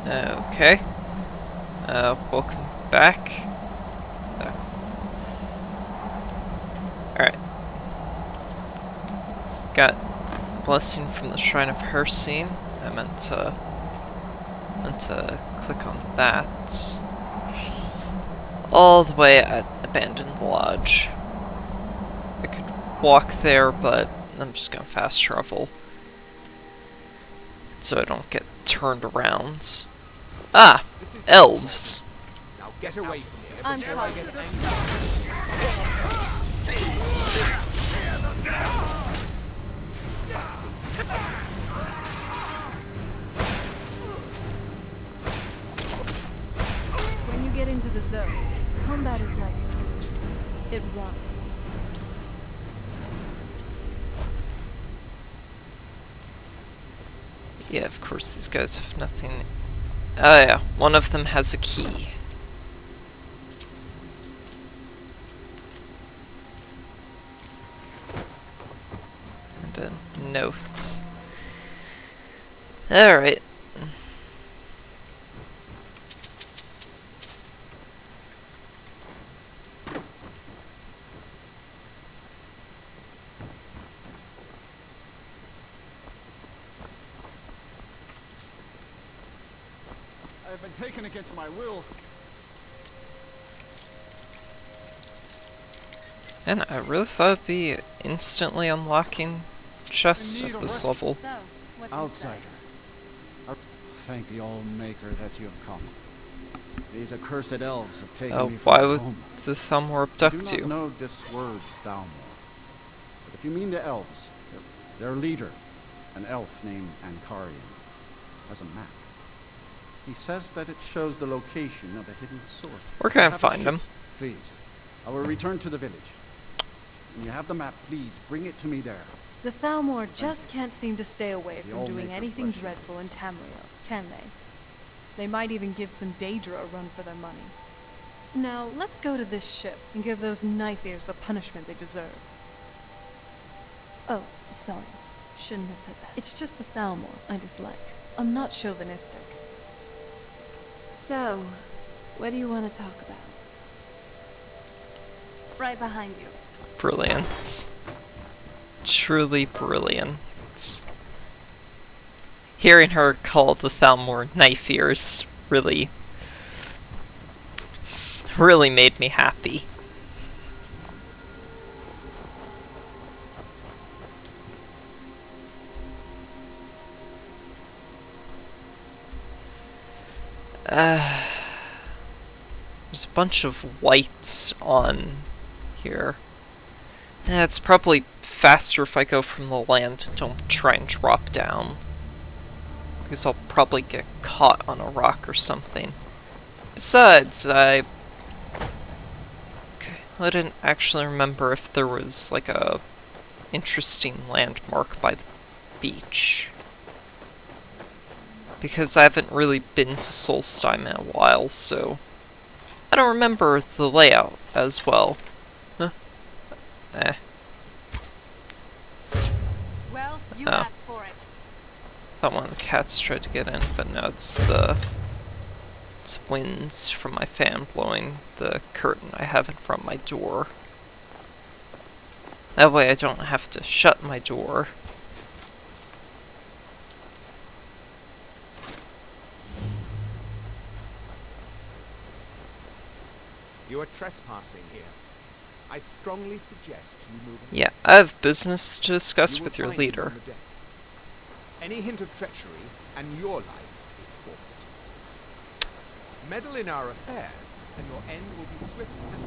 Okay. Welcome back. Alright. Got blessing from the Shrine of Hircine. I meant to click on that. All the way at Abandoned Lodge. I could walk there, but I'm just gonna fast travel. So I don't get turned around. Ah! Elves! Now get away from here I'm before I sorry. get angry. When you get into the zone, combat is like poetry. It rhymes. Yeah, of course these guys have nothing. Oh yeah, one of them has a key. And a note. Alright. I've been taken against my will. And I really thought it'd be instantly unlocking chests at this level. So, what's Outsider. Thank the All-Maker that you have come. These accursed elves have taken me from Why my would home. the Thalmor I abduct do not you? know this word, Thalmor. But if you mean the elves, their leader, an elf named Ankarian, has a map. He says that it shows the location of a hidden sword. Where can I Have a find ship, him? Please. I will return to the village. When you have the map, please bring it to me there. The Thalmor just can't seem to stay away The from doing All-Maker anything bless you. dreadful in Tamriel, can they? They might even give some Daedra a run for their money. Now, let's go to this ship and give those knife ears the punishment they deserve. Oh, sorry. Shouldn't have said that. It's just the Thalmor I dislike. I'm not chauvinistic. So, what do you want to talk about? Right behind you. Brilliant. Truly brilliant. Hearing her call the Thalmor knife ears really made me happy. There's a bunch of whites on here. It's probably faster if I go from the land and don't try and drop down. Because I'll probably get caught on a rock or something. Besides, I didn't actually remember if there was like a interesting landmark by the beach. Because I haven't really been to Solstheim in a while, so I don't remember the layout as well. Huh. Eh. Well, you Oh. asked for it. Thought one of the cats tried to get in, but no, it's winds from my fan blowing the curtain I have in front of my door. That way I don't have to shut my door. You are trespassing here. I strongly suggest you move. Yeah, I have business to discuss You will with your find him leader. on the deck. Any hint of treachery, and your life is forfeit. Meddle in our affairs, and your end will be swift and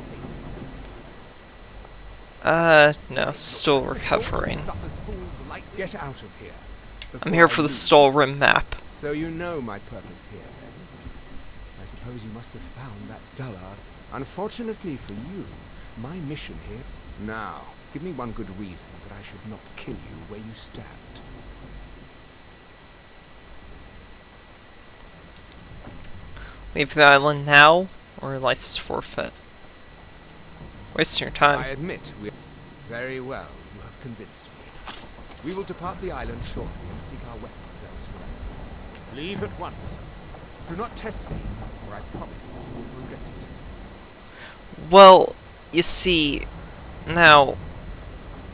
painful. No, still recovering. Suffers fools like get out of here. I'm here for the Stall Rim map. So you know my purpose here, then. I suppose you must have found that dullard. Unfortunately for you, my mission here... Now, give me one good reason that I should not kill you where you stand. Leave the island now, or life's forfeit. Wasting your I time. admit we... Very well, you have convinced me. We will depart the island shortly and seek our weapons elsewhere. Leave at once. Do not test me, or I promise that you will regret it. Well, you see, now,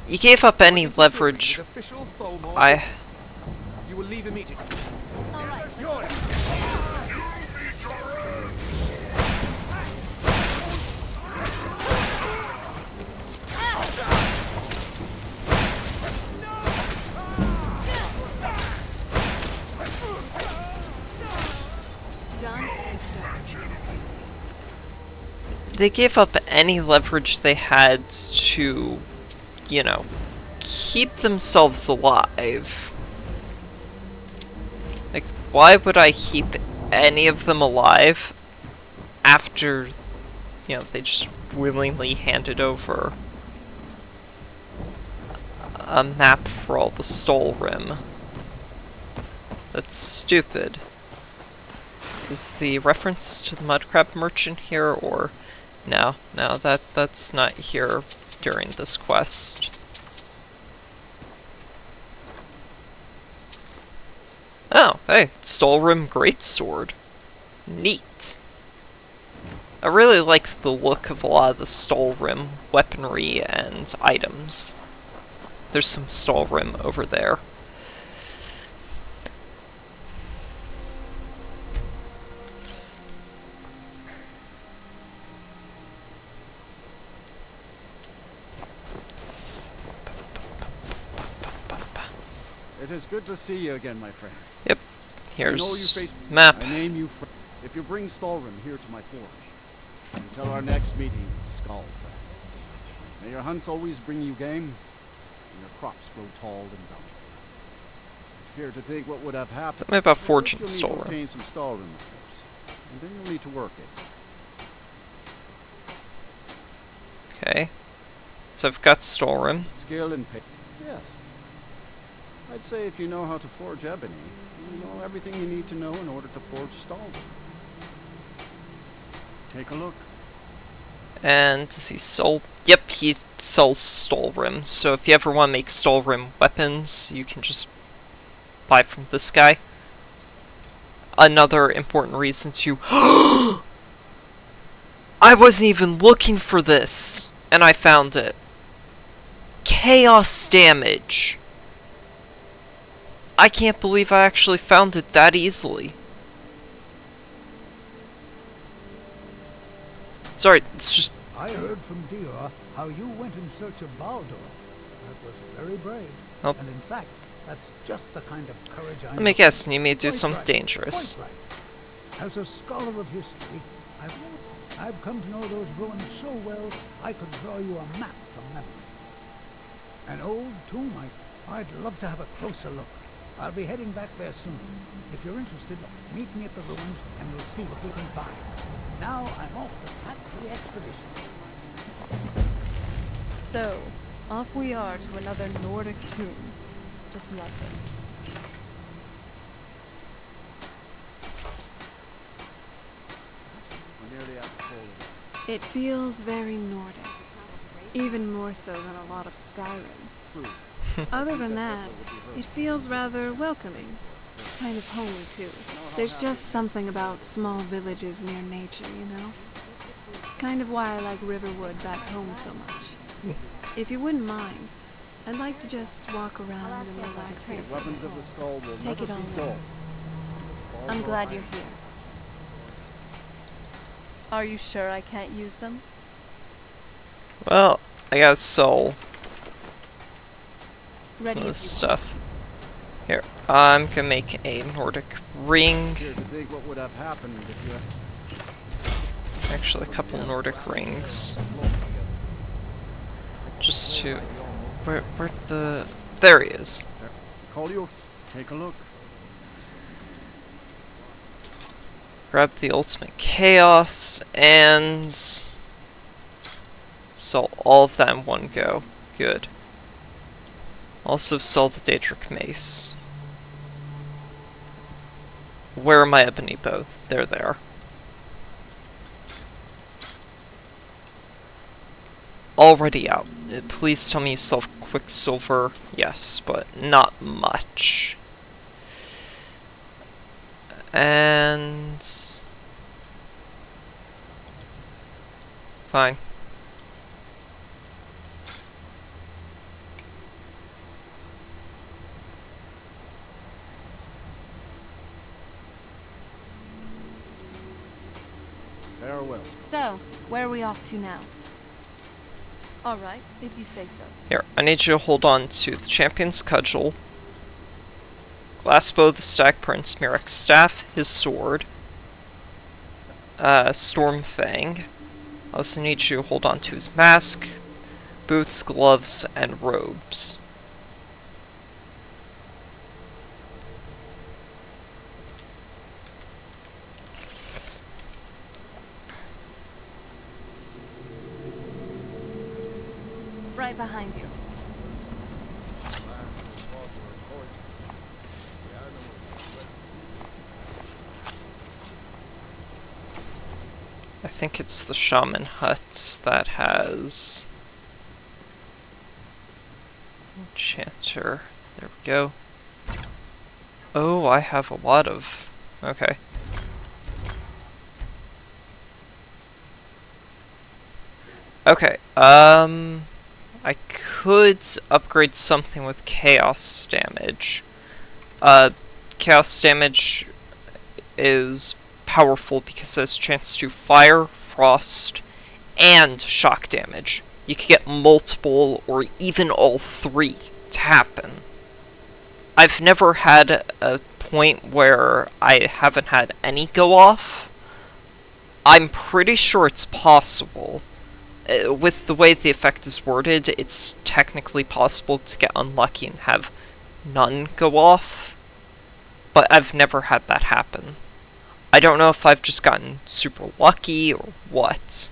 you gave up any According to leverage. the official Tholmor I- business, you will leave immediately. Done and done. They gave up any leverage they had to, you know, keep themselves alive. Like, why would I keep any of them alive after, you know, they just willingly handed over a map for all the Stole Rim? That's stupid. Is the reference to the Mudcrab Merchant here, or... No, that's not here during this quest. Oh, hey, Stolrim Greatsword. Neat. I really like the look of a lot of the Stolrim weaponry and items. There's some Stolrim over there. It is good to see you again, my friend. Yep. I know you Here's face map. I name you if you bring Stolrim here to my forge, until our next meeting, Skull friend. May your hunts always bring you game, and your crops grow tall and bountiful. I fear to think what would have happened. Tell me about First forging you'll need to Stolrim. obtain some Stolrim, of course, and then you'll need to work it. Okay. So I've got Stolrim. Skill and patience. Yes. I'd say if you know how to forge ebony, you know everything you need to know in order to forge Stolrim. Take a look. And does he sell? Yep, he sells Stolrim. So if you ever want to make Stolrim weapons, you can just buy from this guy. Another important reason to... I wasn't even looking for this, and I found it. Chaos damage. I can't believe I actually found it that easily. Sorry, it's just... I heard from Dior how you went in search of Baldur. That was very brave. Nope. And in fact, that's just the kind of courage I Let me need. guess, you may do Quite something right, dangerous. quite right. As a scholar of history, I've come to know those ruins so well, I could draw you a map from memory. An old tomb, I'd love to have a closer look. I'll be heading back there soon. If you're interested, meet me at the ruins and we'll see what we can find. Now I'm off to pack for the expedition. So, off we are to another Nordic tomb. Just lovely. We're nearly at the fold. It feels very Nordic. Even more so than a lot of Skyrim. True. Other than that, it feels rather welcoming. Kind of homey, too. There's just something about small villages near nature, you know? Kind of why I like Riverwood back home so much. If you wouldn't mind, I'd like to just walk around and relax here. The weapons of the skull will Take never it all be in. dull. I'm glad you're here. Are you sure I can't use them? Well, I gotta sell Ready some of if this you stuff. Here, I'm gonna make a Nordic ring. Here to think what would have happened if you Actually, a couple Nordic rings. Just to... Where'd the... There he is. call you. Take a look. Grab the ultimate chaos and sell all of that in one go. Good. Also sell the Daedric mace. Where are my ebony bow? They're there. Already out. Please tell me you sell Quicksilver. Yes, but not much. And... fine. Farewell. So, where are we off to now? Alright, if you say so. Here, I need you to hold on to the Champion's Cudgel, Glassbow the Stag Prince, Mirek's Staff, his sword, Stormfang. I also need you to hold on to his mask, boots, gloves, and robes. Right behind you. I think it's the Shaman Hut that has... Enchanter. There we go. Oh, I have a lot of... okay. Okay, I could upgrade something with chaos damage. Chaos damage is powerful because it has a chance to fire, frost, and shock damage. You could get multiple or even all three to happen. I've never had a point where I haven't had any go off. I'm pretty sure it's possible. With the way the effect is worded, it's technically possible to get unlucky and have none go off, but I've never had that happen. I don't know if I've just gotten super lucky or what.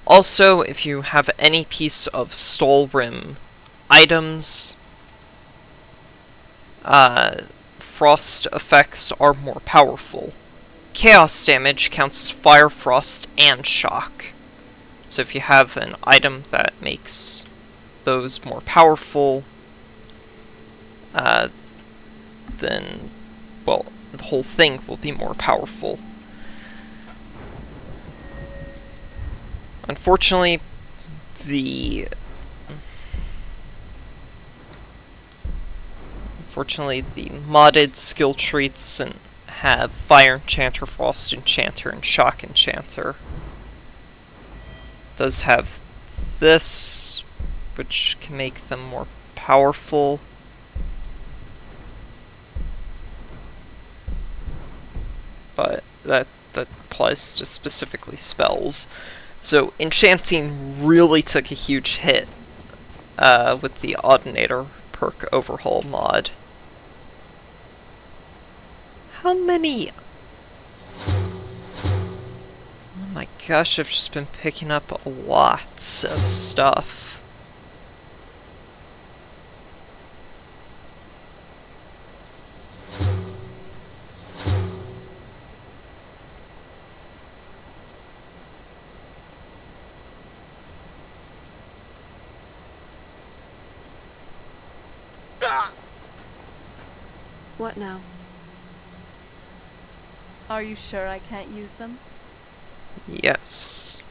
Also, if you have any piece of Stalrim items, frost effects are more powerful. Chaos damage counts as fire, frost, and shock. So if you have an item that makes those more powerful, then, well, the whole thing will be more powerful. Unfortunately, the modded skill tree doesn't have Fire Enchanter, Frost Enchanter, and Shock Enchanter. It does have this, which can make them more powerful. But that applies to specifically spells. So enchanting really took a huge hit with the Ordinator perk overhaul mod. How many? Oh my gosh, I've just been picking up lots of stuff. What now? Are you sure I can't use them? Yes.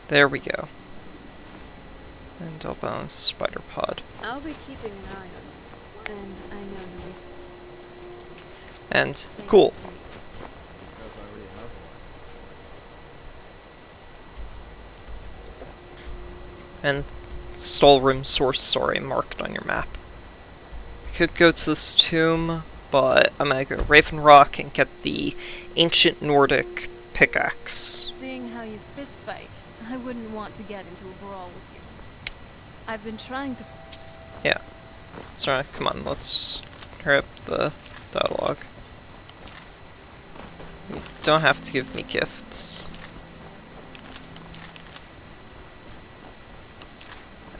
There we go. And Elbow Spider Pod. I'll be keeping an eye on you. And I know you. And cool. And Stalrim source story marked on your map. I could go to this tomb, but I'm gonna go Raven Rock and get the ancient Nordic pickaxe. Seeing how you fist fight, I wouldn't want to get into a brawl with you. I've been trying to... Yeah. Sorry, come on, let's hurry up the dialogue. You don't have to give me gifts.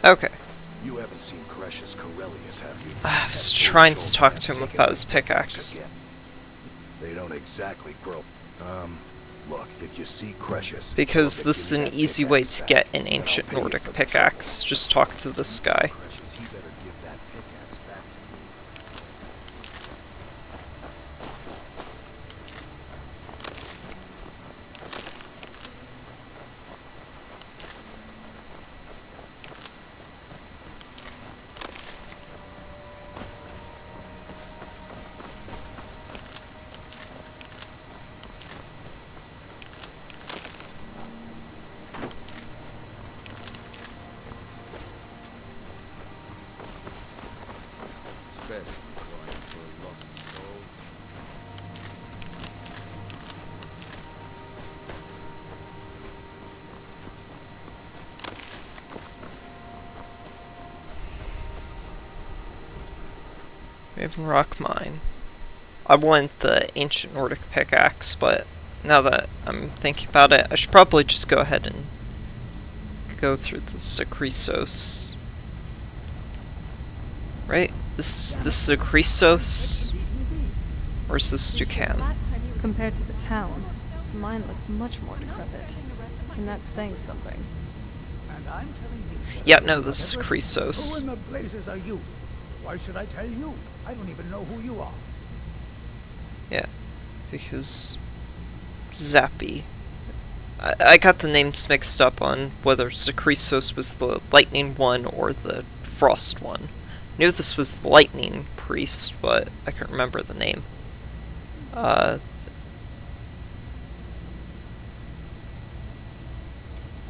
Okay. You haven't seen Precious Corellius, have you? I was trying to talk to him about his pickaxe. They don't exactly grow. Look, if you see Precious... Because this is an easy way to get an ancient Nordic pickaxe. Just talk to this guy. Precious, he better give that pickaxe back to me. Best going for a lost soul. Raven Rock Mine. I want the ancient Nordic pickaxe, but now that I'm thinking about it, I should probably just go ahead and go through the Zakrisos. Right? This is Zakrisos? Or is this Dukan? Compared to the town, this mine looks much more decrepit. And that's saying something. And I'm telling you. Yeah, no, this is Who Zakrisos. in the blazes are you? Why should I tell you? I don't even know who you are. Yeah, because Zappy. I got the names mixed up on whether Zakrisos was the lightning one or the frost one. Knew this was the lightning priest, but I couldn't remember the name.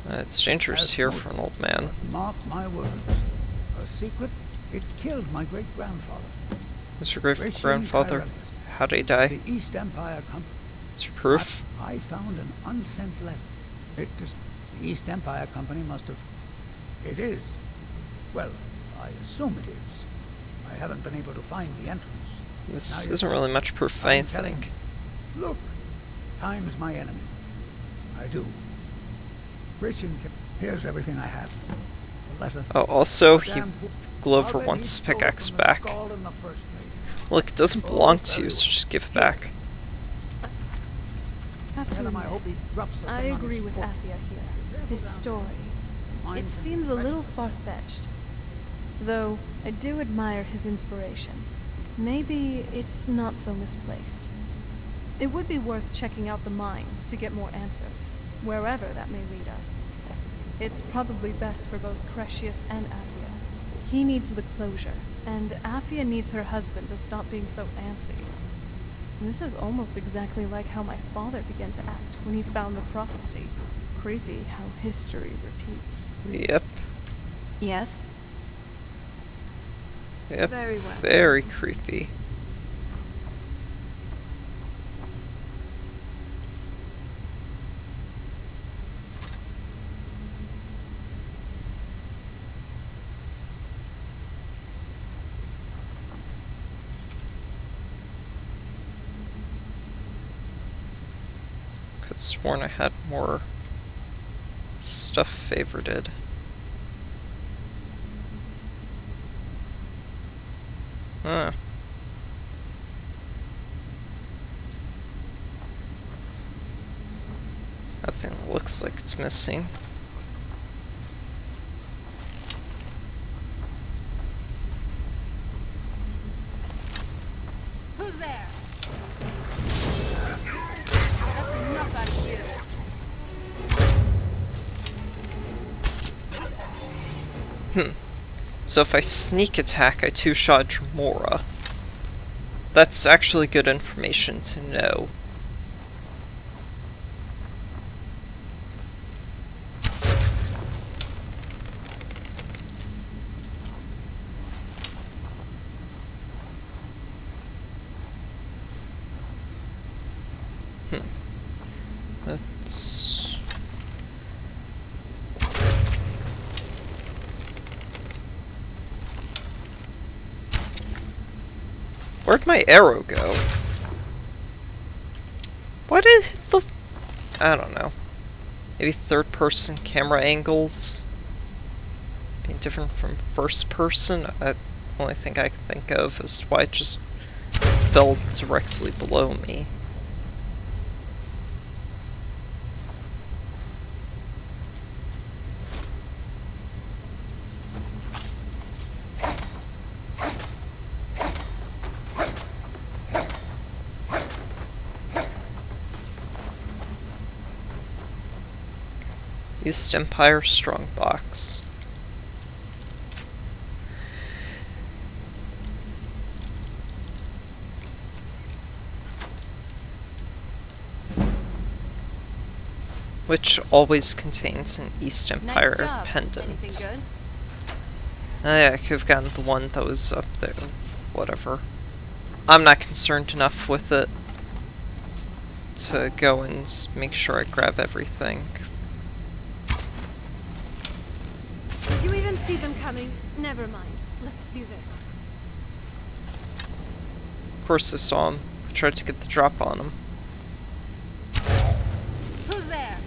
It's dangerous here for an old man. But mark my words. A secret, it killed my great-grandfather. Was your great-grandfather? Hircine, How did he die? the East Empire Company. Is your proof? I found an unsent letter. It just... The East Empire Company must have... It is. Well, I assume it is. I haven't been able to find the entrance. This Now isn't really much proof of I'm telling anything. you. Look, time's my enemy. I do. Hircine, here's everything I have. The letter. Oh, also, The he damn fool. Glover Already wants his stole pickaxe from the back. skull in the first place. Look, it doesn't belong to you, so just give it back. Have to Tell him I hope admit, he drops something I on agree his with foot. Athia here. His story. Mine It is seems a little precious. far-fetched. Though, I do admire his inspiration. Maybe it's not so misplaced. It would be worth checking out the mine to get more answers, wherever that may lead us. It's probably best for both Precious and Athia. He needs the closure, and Athia needs her husband to stop being so antsy. This is almost exactly like how my father began to act when he found the prophecy. Creepy how history repeats. Yep. Yes? Yep. Very well. Very creepy. Could've sworn I had more stuff favorited. Huh. Nothing looks like it's missing. Who's there? That's enough out of you. So if I sneak attack, I two-shot Dremora. That's actually good information to know. Let's... Where'd my arrow go? What is the... I don't know. Maybe third-person camera angles being different from first-person? The only thing I can think of is why it just fell directly below me. East Empire Strongbox. Which always contains an East Empire Nice job. pendant. Anything good? Yeah, I could have gotten the one that was up there. Whatever. I'm not concerned enough with it to go and make sure I grab everything. Did you even see them coming? Never mind. Let's do this. Of course I saw him. I tried to get the drop on him. Who's there?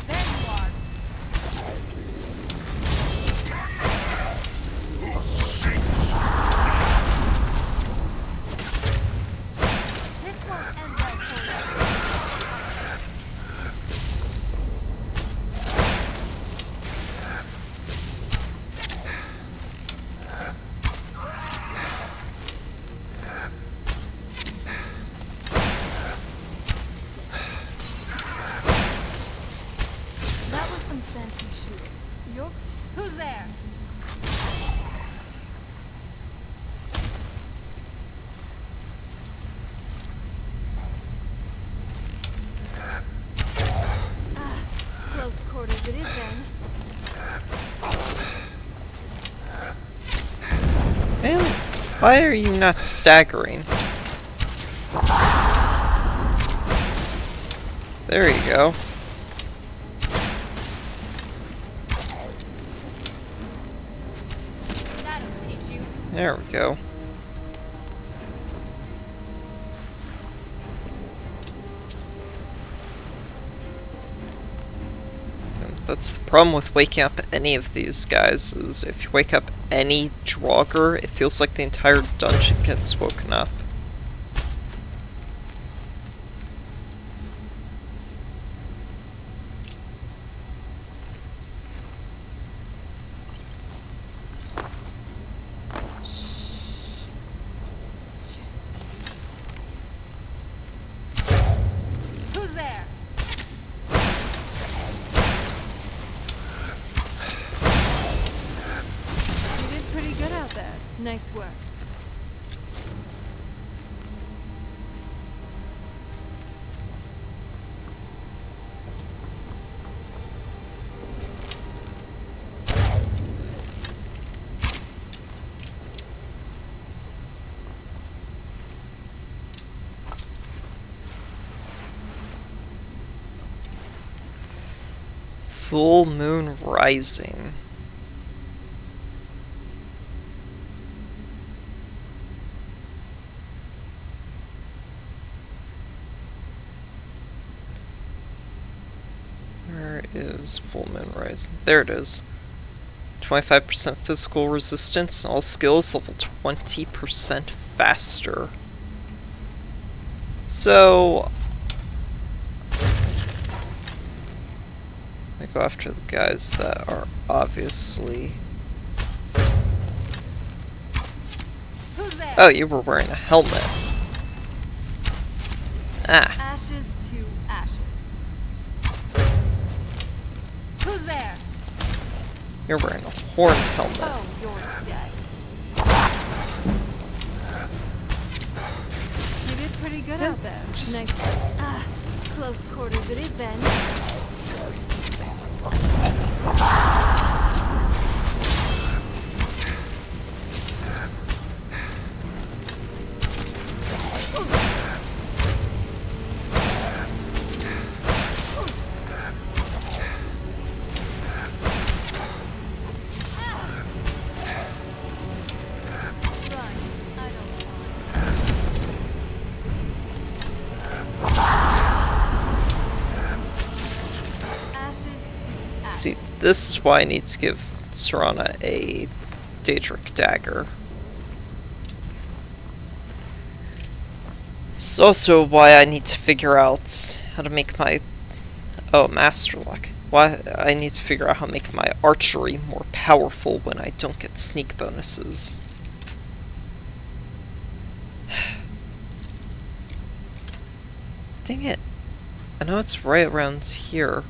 There you are. This won't end well for you. That was some fancy shooting. Who's there? Close quarters it is then. Man, why are you not staggering? There you go. That'll teach you. There we go. And that's the problem with waking up any of these guys, is if you wake up any Draugr, it feels like the entire dungeon gets woken up. Who's there? You did pretty good out there. Nice work. Full Moon Rising. Where is Full Moon Rising? There it is. 25% physical resistance, and all skills level 20% faster. So I go after the guys that are obviously... Who's there? Oh, you were wearing a helmet. Ah, Ashes to ashes. Who's there? you're wearing a horned helmet. Oh, you're dead. You did pretty good out there. Just- Nice. Close quarters it is then. Run. I don't want. this is why I need to give Serana a Daedric dagger. This is also why I need to figure out how to make my... Oh, Master Lock. Why I need to figure out how to make my archery more powerful when I don't get sneak bonuses. Dang it. I know it's right around here,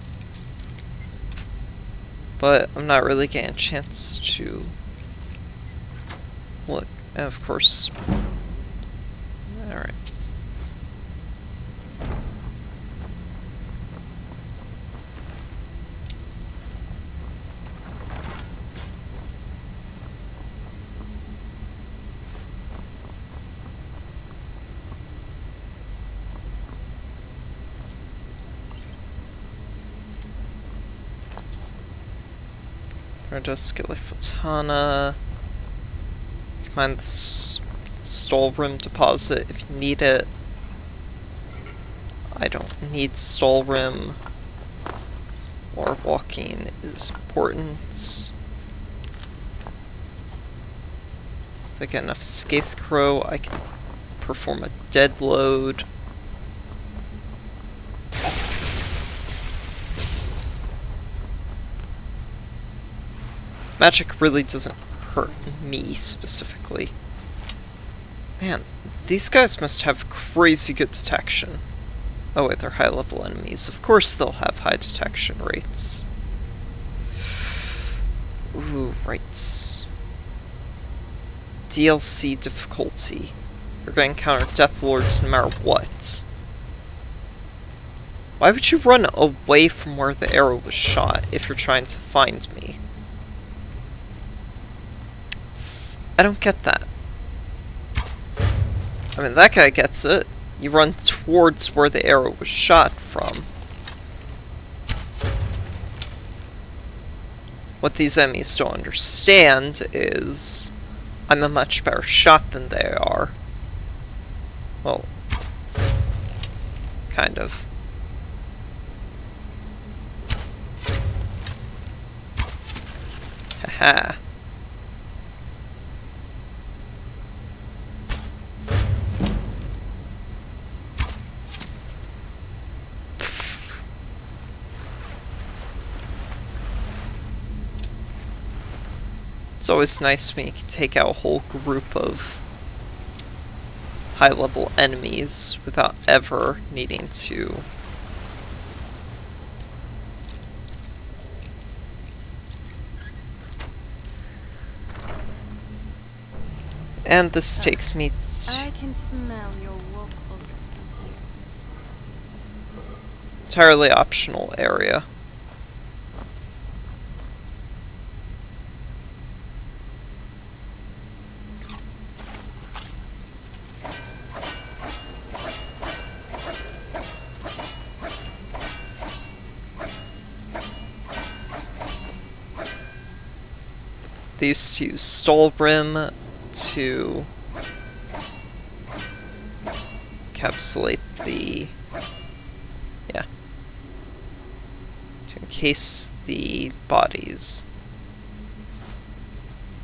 but I'm not really getting a chance to look. And of course... Alright. Skelephotana. You can find this Stallroom deposit if you need it. I don't need Stallroom. More walking is important. If I get enough Scathecrow, I can perform a dead load. Magic really doesn't hurt me specifically. Man, these guys must have crazy good detection. Oh wait, they're high level enemies. Of course they'll have high detection rates. Ooh, right. DLC difficulty. You're going to encounter Death Lords no matter what. Why would you run away from where the arrow was shot if you're trying to find me? I don't get that. I mean, that guy gets it. You run towards where the arrow was shot from. What these enemies don't understand is I'm a much better shot than they are. Well, kind of. Haha. It's always nice when you can take out a whole group of high-level enemies without ever needing to... And this takes me to... I can smell your wolf odor from here. Entirely optional area. They used to use Stallrim to encapsulate the... yeah. To encase the bodies.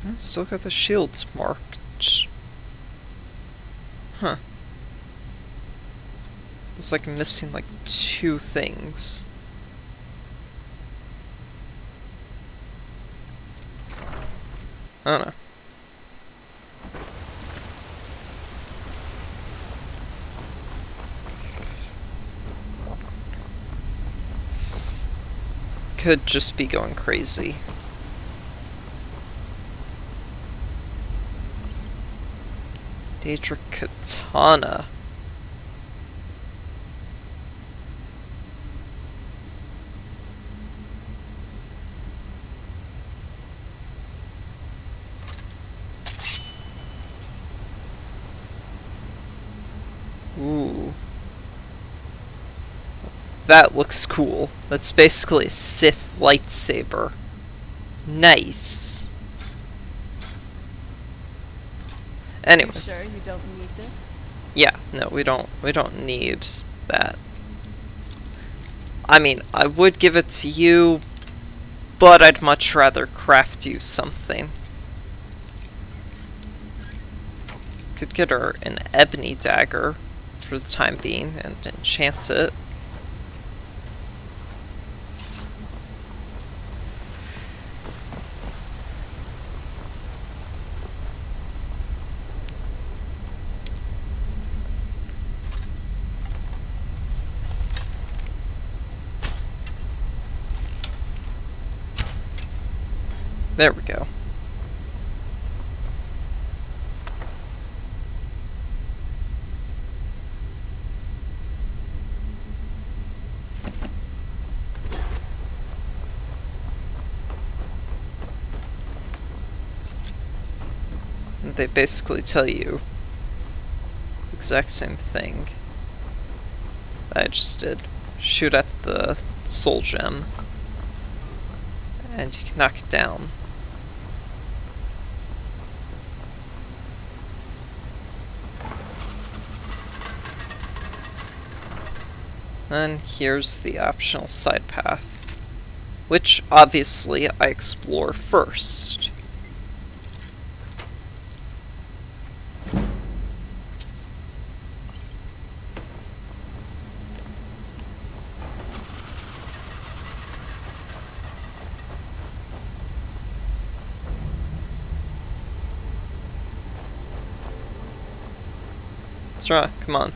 I still got the shields marked. Huh. It's like I'm missing like 2 things. I don't know. Could just be going crazy. Daedric Katana. Ooh. That looks cool. That's basically a Sith lightsaber. Nice. Anyways. Are you sure you don't need this? Yeah, no, we don't need that. I mean, I would give it to you, but I'd much rather craft you something. Could get her an ebony dagger for the time being and enchant it. There we go. And they basically tell you the exact same thing that I just did. Shoot at the soul gem, and you can knock it down. Then here's the optional side path, which obviously I explore first. Sora, come on.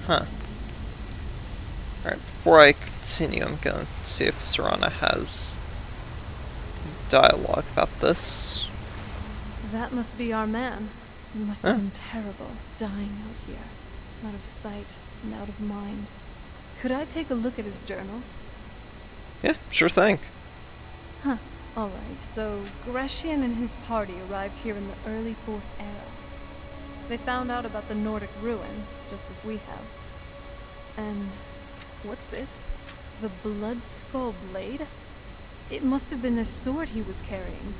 Huh. Alright, before I continue, I'm gonna see if Serana has dialogue about this. That must be our man. He must have been terrible, dying out here. Out of sight and out of mind. Could I take a look at his journal? Yeah, sure thing. Huh. Alright, so Grecian and his party arrived here in the early 4th era. They found out about the Nordic ruin, just as we have. And what's this? The Blood Skull blade? It must have been this sword he was carrying.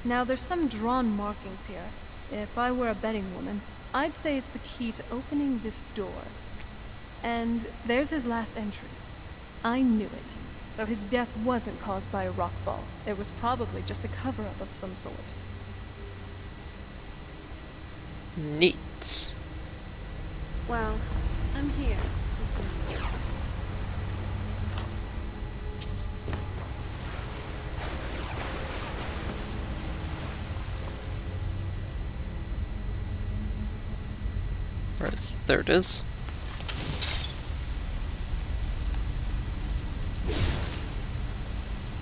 Now, there's some drawn markings here. If I were a betting woman, I'd say it's the key to opening this door. And there's his last entry. I knew it. So his death wasn't caused by a rockfall. It was probably just a cover-up of some sort. Neat. Well, I'm here. There it is.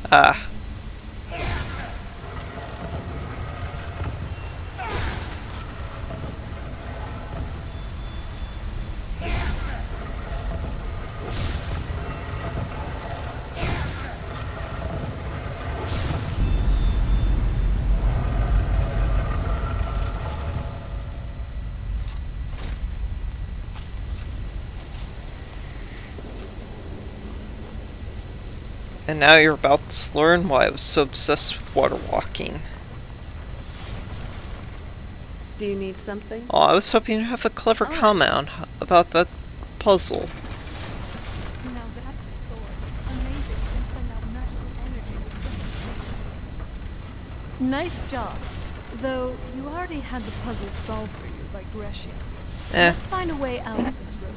Ah. And now you're about to learn why I was so obsessed with water walking. Do you need something? Oh, I was hoping to have a clever comment about that puzzle. Now that's a sword. Amazing. It can send out magical energy with just nice job. Though you already had the puzzle solved for you by Grecian. Let's find a way out of this room.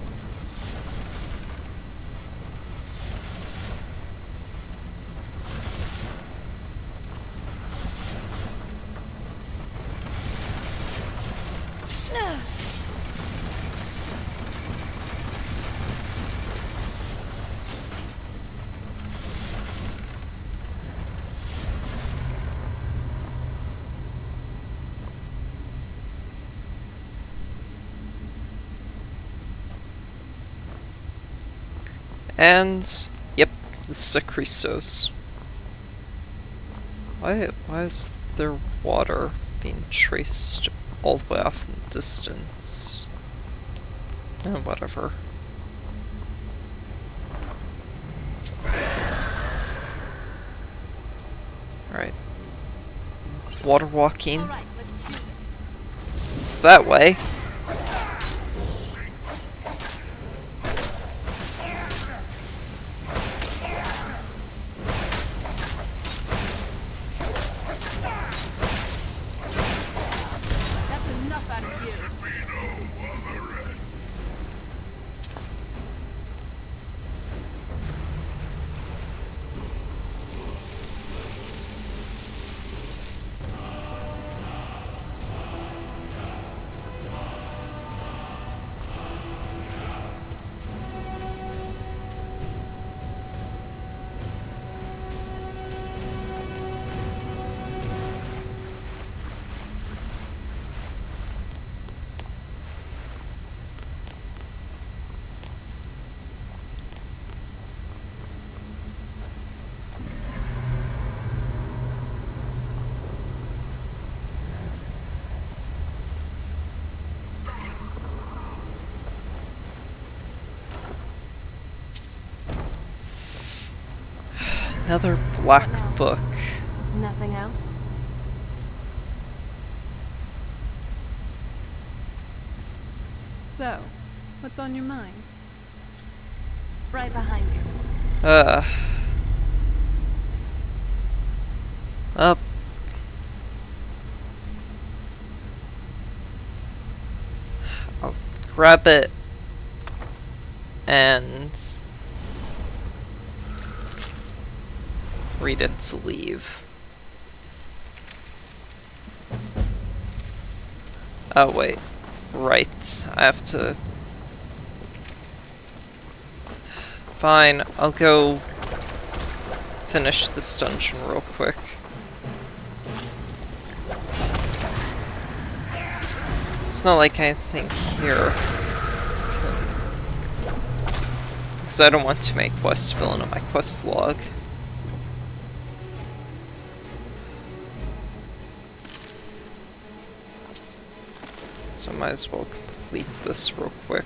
And, yep, this is a Christos. Why is there water being traced all the way off in the distance? Whatever. Alright. Water walking. All right, let's do this. It's that way. That's enough out of you. Another black What now? book. Nothing else? So, what's on your mind? Right behind you. Up. I'll grab it and read it to leave. Oh wait, right, I have to... Fine, I'll go finish this dungeon real quick. It's not like anything here. Because I don't want to make quest fill into my quest log. So I might as well complete this real quick.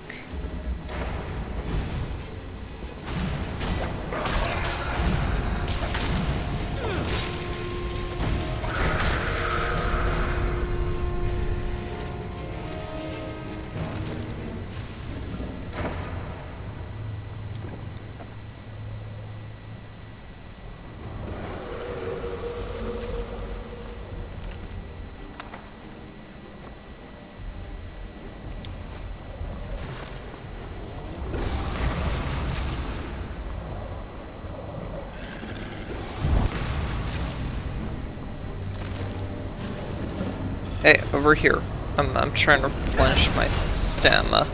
Hey, over here. I'm trying to replenish my stamina.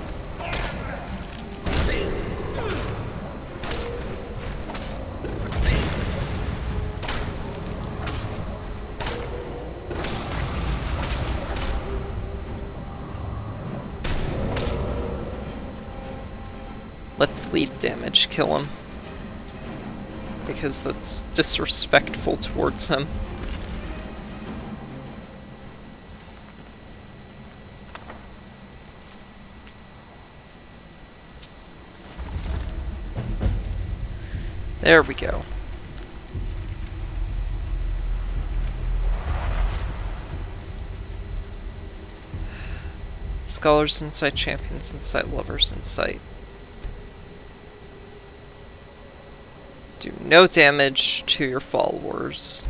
Let bleed damage kill him. Because that's disrespectful towards him. There we go. Scholars in sight, champions in sight, lovers in sight. Do no damage to your followers.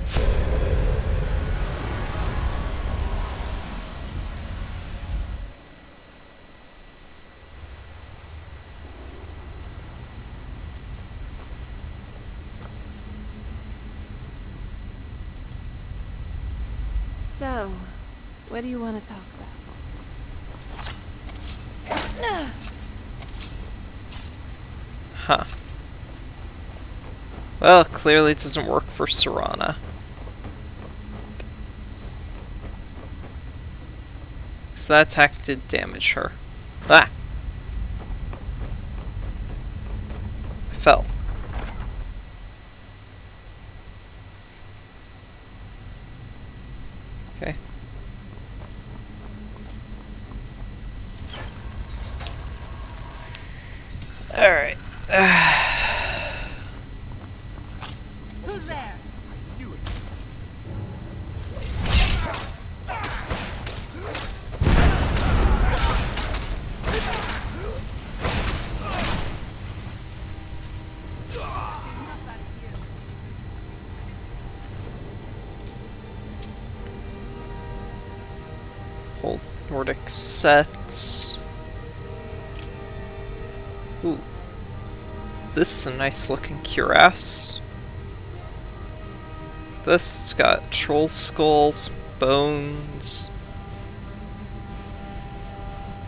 So, what do you want to talk about? Huh. Well, clearly it doesn't work for Serana. So that attack did damage her. Ah! I fell. Okay. Alright. Who's there? Hold Nordic sets. Ooh. This is a nice looking cuirass. This, it's got troll skulls, bones.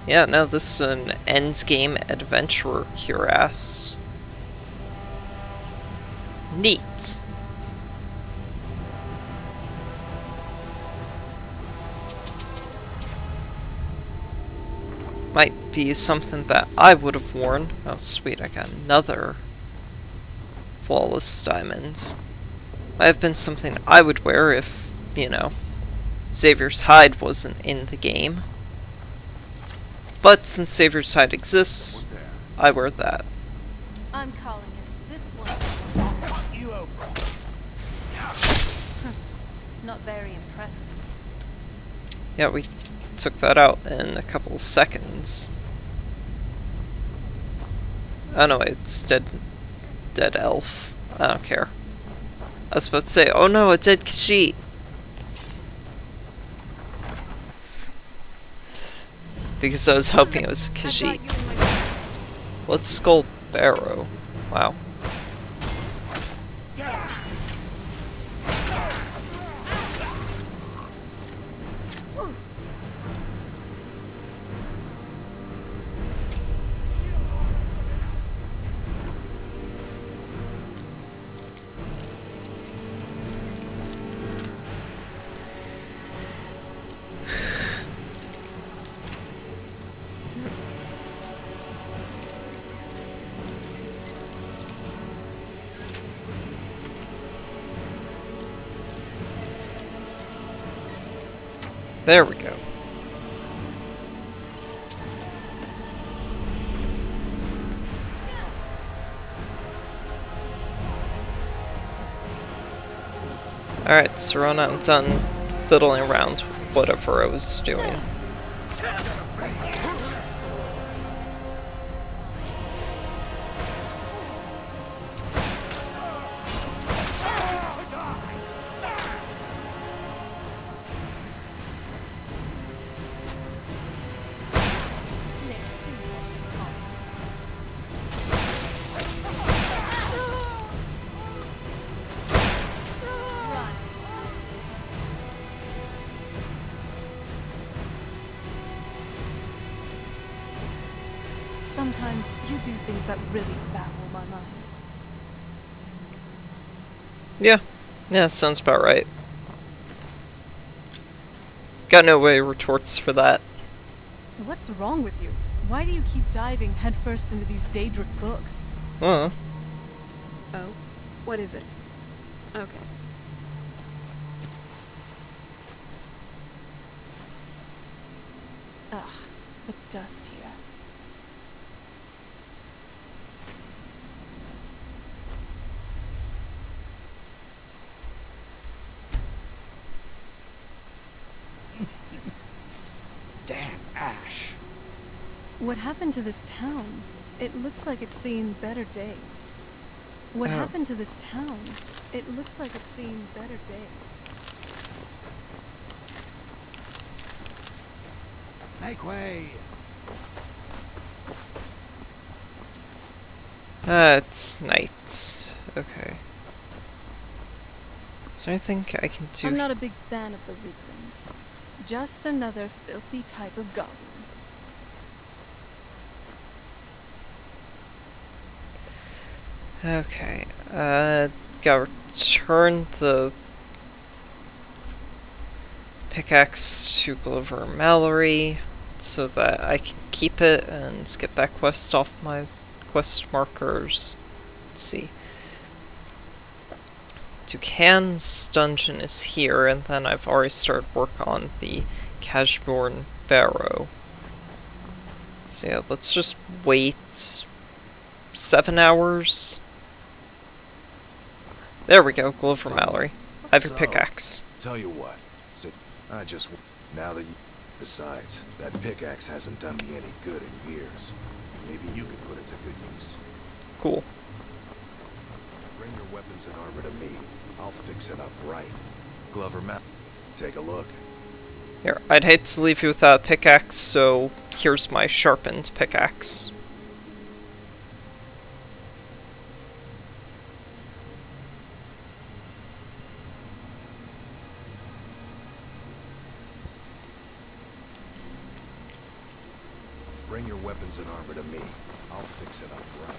Yeah, no, this is an endgame adventurer cuirass. Neat. Might be something that I would have worn. Oh sweet, I got another flawless diamonds. Might have been something I would wear if, you know, Xavier's hide wasn't in the game. But since Xavier's hide exists, I wear that. I'm calling it. This one. You open. Not very impressive. Yeah, we took that out in a couple of seconds. Oh no, it's dead elf. I don't care. I was about to say, oh no, a dead Khajiit. Because I was hoping it was a Khajiit. Blood Skull Barrow. Wow. There we go. Alright, Serana, I'm done fiddling around with whatever I was doing. Sometimes you do things that really baffle my mind. Yeah, that sounds about right. Got no way retorts for that. What's wrong with you? Why do you keep diving headfirst into these Daedric books? Huh. Oh, what is it? Okay. Ugh, the dust here. Damn ash. What happened to this town? It looks like it's seen better days. What Oh. happened to this town? It looks like it's seen better days. Make way. It's night. Okay. Is there anything I can do? I'm not a big fan of the weaklings. Just another filthy type of goblin. Okay. Gotta return the pickaxe to Glover Mallory so that I can keep it and get that quest off my quest markers. Let's see. Ducan's dungeon is here, and then I've already started work on the Cashborn Barrow. So yeah, let's just wait 7 hours. There we go, Glover Mallory. I have your pickaxe. Tell you what, I just... Now that you... Besides, that pickaxe hasn't done me any good in years. Maybe you could put it to good use. Cool. Bring your weapons and armor to me. I'll fix it up right. Glover map. Take a look. Here, I'd hate to leave you without a pickaxe, so here's my sharpened pickaxe. Bring your weapons and armor to me. I'll fix it up right.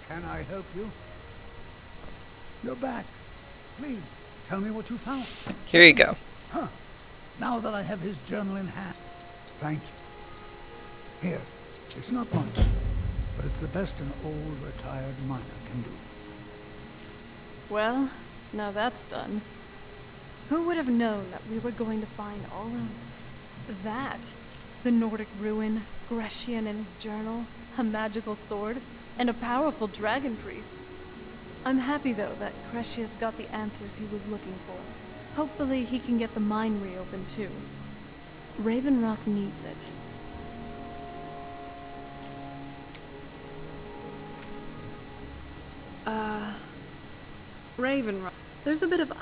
Can I help you? You're back. Please, tell me what you found. Here you go. Huh. Now that I have his journal in hand. Thank you. Here. It's not much, but it's the best an old retired miner can do. Well, now that's done. Who would have known that we were going to find all of that? The Nordic ruin, Grecian and his journal, a magical sword, and a powerful dragon priest. I'm happy, though, that Crescius got the answers he was looking for. Hopefully he can get the mine reopened, too. Raven Rock needs it. Raven Rock. There's a bit of...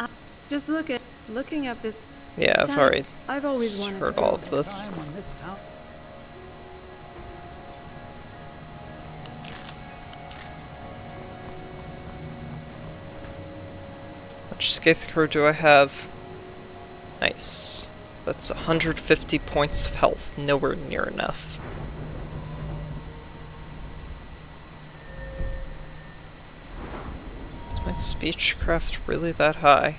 Just looking at this... Yeah, I've always wanted heard to all of this. Time on this town. Which Scathecrow do I have? Nice. That's 150 points of health. Nowhere near enough. Is my speechcraft really that high?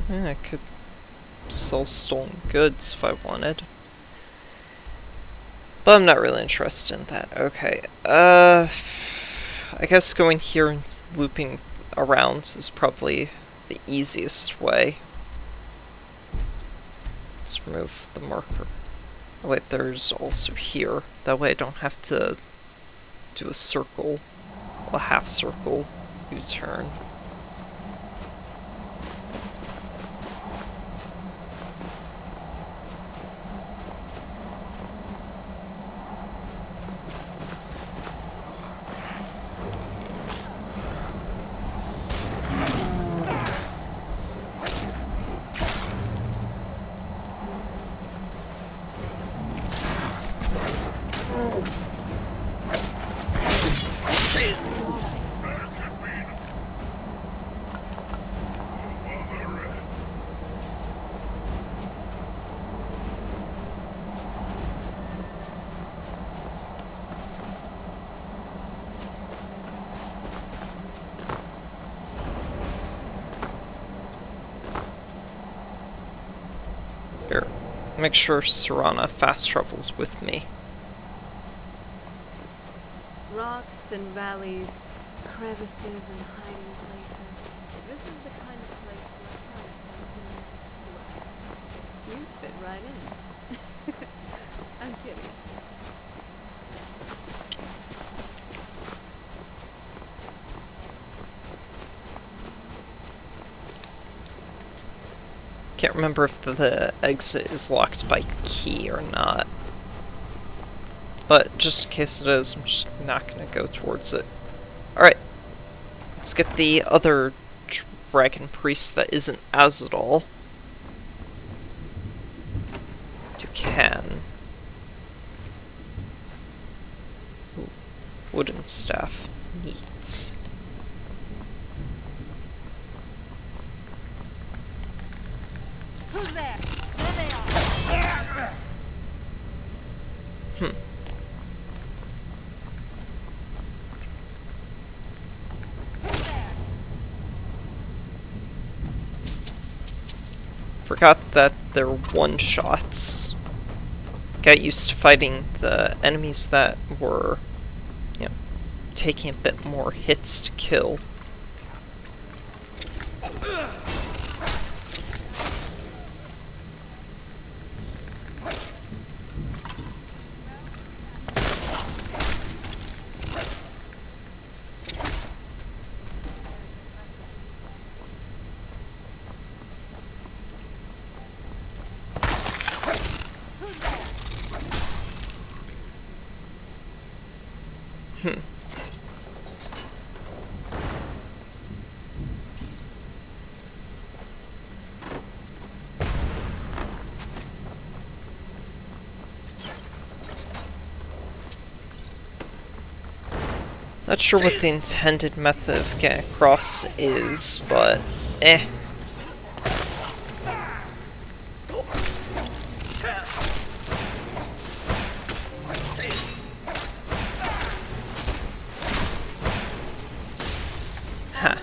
Yeah, I could sell stolen goods if I wanted. But I'm not really interested in that. Okay, I guess going here and looping around is probably the easiest way. Let's remove the marker. Oh wait, there's also here. That way I don't have to do a circle, a half circle U-turn. Here, make sure Serana fast travels with me. Rocks and valleys, crevices and hiding places. This is the kind of place where hermits and humans dwell. You fit right in. I'm kidding. Can't remember if the exit is locked by key or not. But just in case it is, I'm just not gonna go towards it. Alright. Let's get the other dragon priest that isn't Azadal. Ducan. Ooh, wooden staff. Neat. Who's there? There they are. Who's there? Forgot that they're one-shots. got used to fighting the enemies that were, you know, taking a bit more hits to kill. Not sure what the intended method of getting across is, but eh. Ha.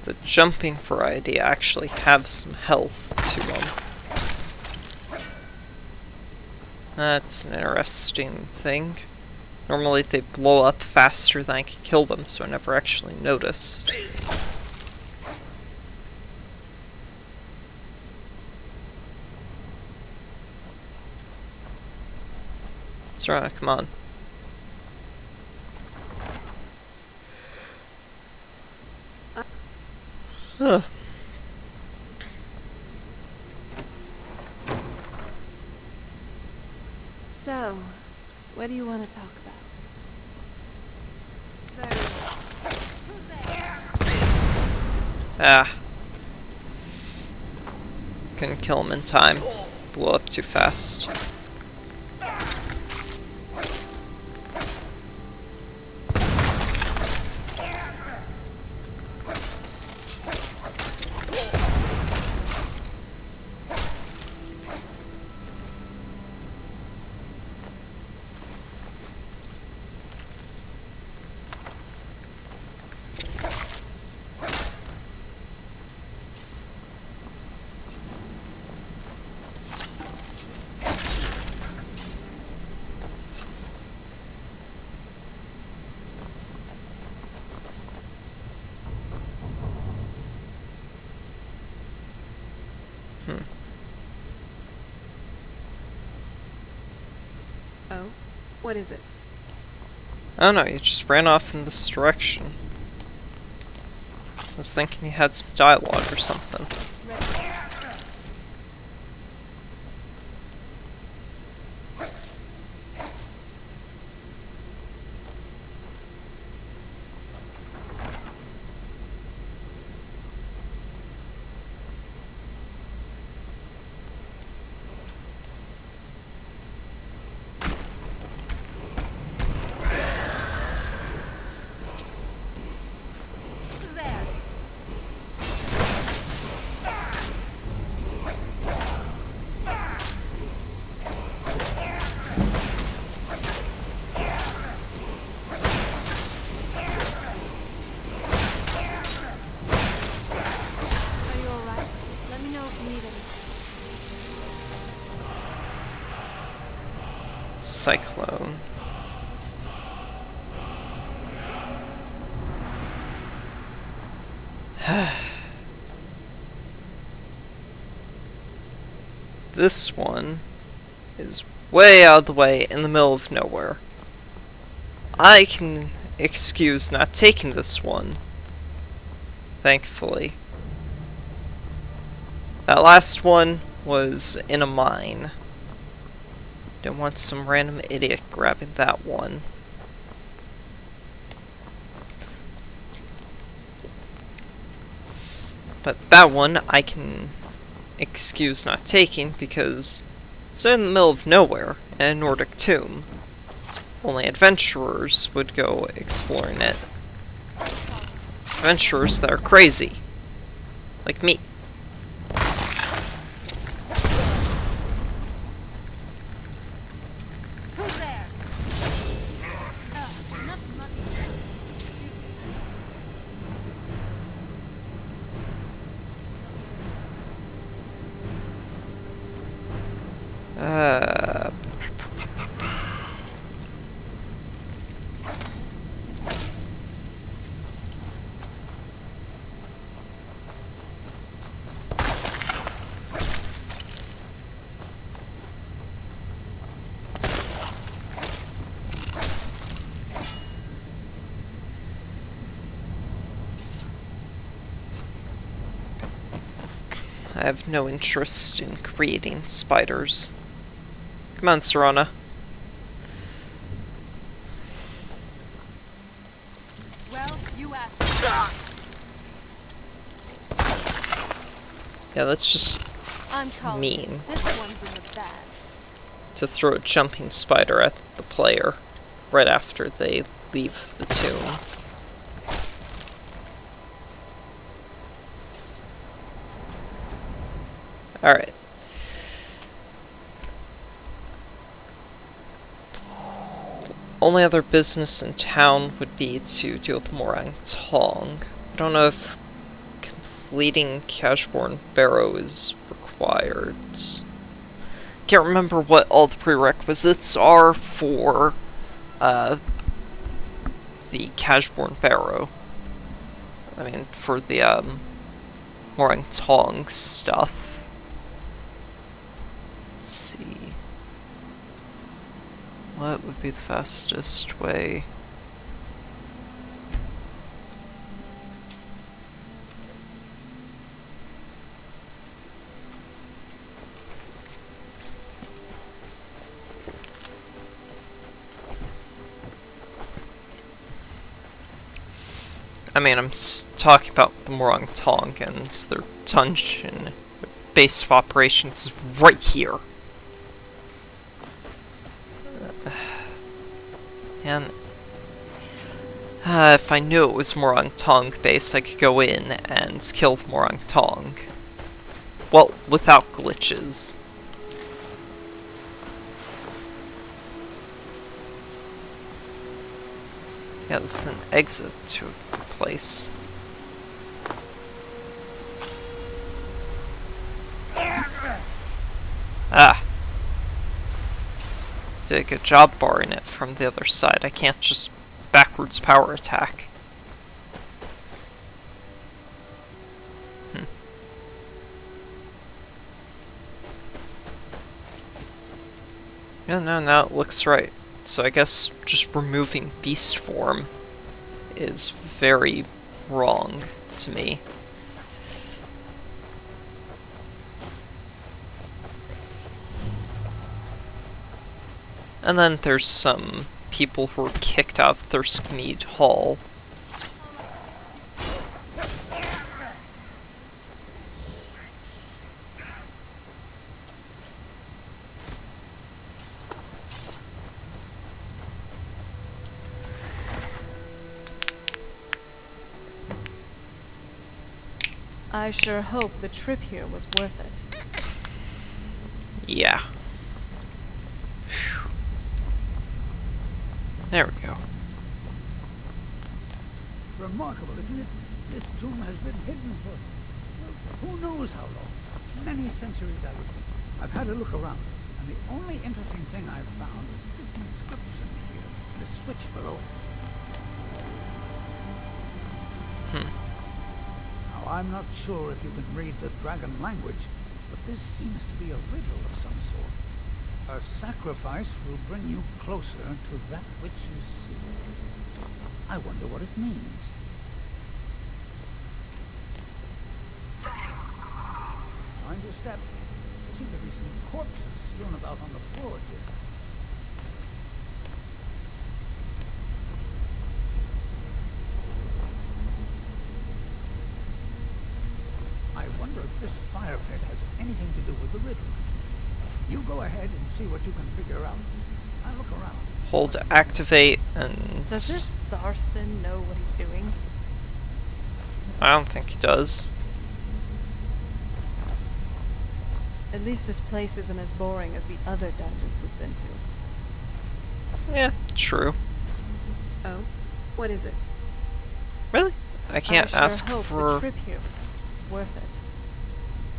The jumping variety actually have some health to them. That's an interesting thing. Normally they blow up faster than I can kill them, so I never actually noticed. Serana, come on. Huh. So, what do you want to talk about? Ah. Couldn't kill him in time. Blew up too fast. Oh? What is it? I don't know, you just ran off in this direction. I was thinking you had some dialogue or something. Cyclone. This one is way out of the way in the middle of nowhere. I can excuse not taking this one, thankfully. That last one was in a mine. Don't want some random idiot grabbing that one. But that one I can excuse not taking because it's in the middle of nowhere in a Nordic tomb. Only adventurers would go exploring it. Adventurers that are crazy. Like me. have no interest in creating spiders. Come on, Serana. Well, you asked. Yeah, that's just I'm calling. mean. This one's in the bag. To throw a jumping spider at the player right after they leave the tomb. Alright. Only other business in town would be to deal with Morang Tong. I don't know if completing Cashborn Barrow is required. Can't remember what all the prerequisites are for the Cashborn Barrow. I mean, for the Morang Tong stuff. Let's see. What would be the fastest way? I mean, I'm talking about the Morang Tong and their dungeon base of operations is right here. And if I knew it was Morang Tong base, I could go in and kill the Morang Tong. Well, without glitches. Yeah, this is an exit to a place. Ah. Did a good job barring it from the other side. I can't just backwards power attack. Yeah, no, now it looks right. So I guess just removing beast form is very wrong to me. And then there's some people who were kicked out of Thirskmead Hall. I sure hope the trip here was worth it. Yeah. Whew. There we go. Remarkable, isn't it? This tomb has been hidden for who knows how long. Many centuries, I would think. I've had a look around, and the only interesting thing I've found is this inscription here, and a switch below it. Now, I'm not sure if you can read the dragon language, but this seems to be a riddle of some sort. A sacrifice will bring you closer to that which you seek. I wonder what it means. Mind your step. There seem to be some corpses strewn about on the floor here. I wonder if this fire pit has anything to do with the riddle. You go ahead and see what you can figure out. I'll look around. Hold to activate and... Does this Tharston know what he's doing? I don't think he does. At least this place isn't as boring as the other dungeons we've been to. Yeah, true. Oh? What is it? Really? I can't I sure ask hope for... the trip here is worth it.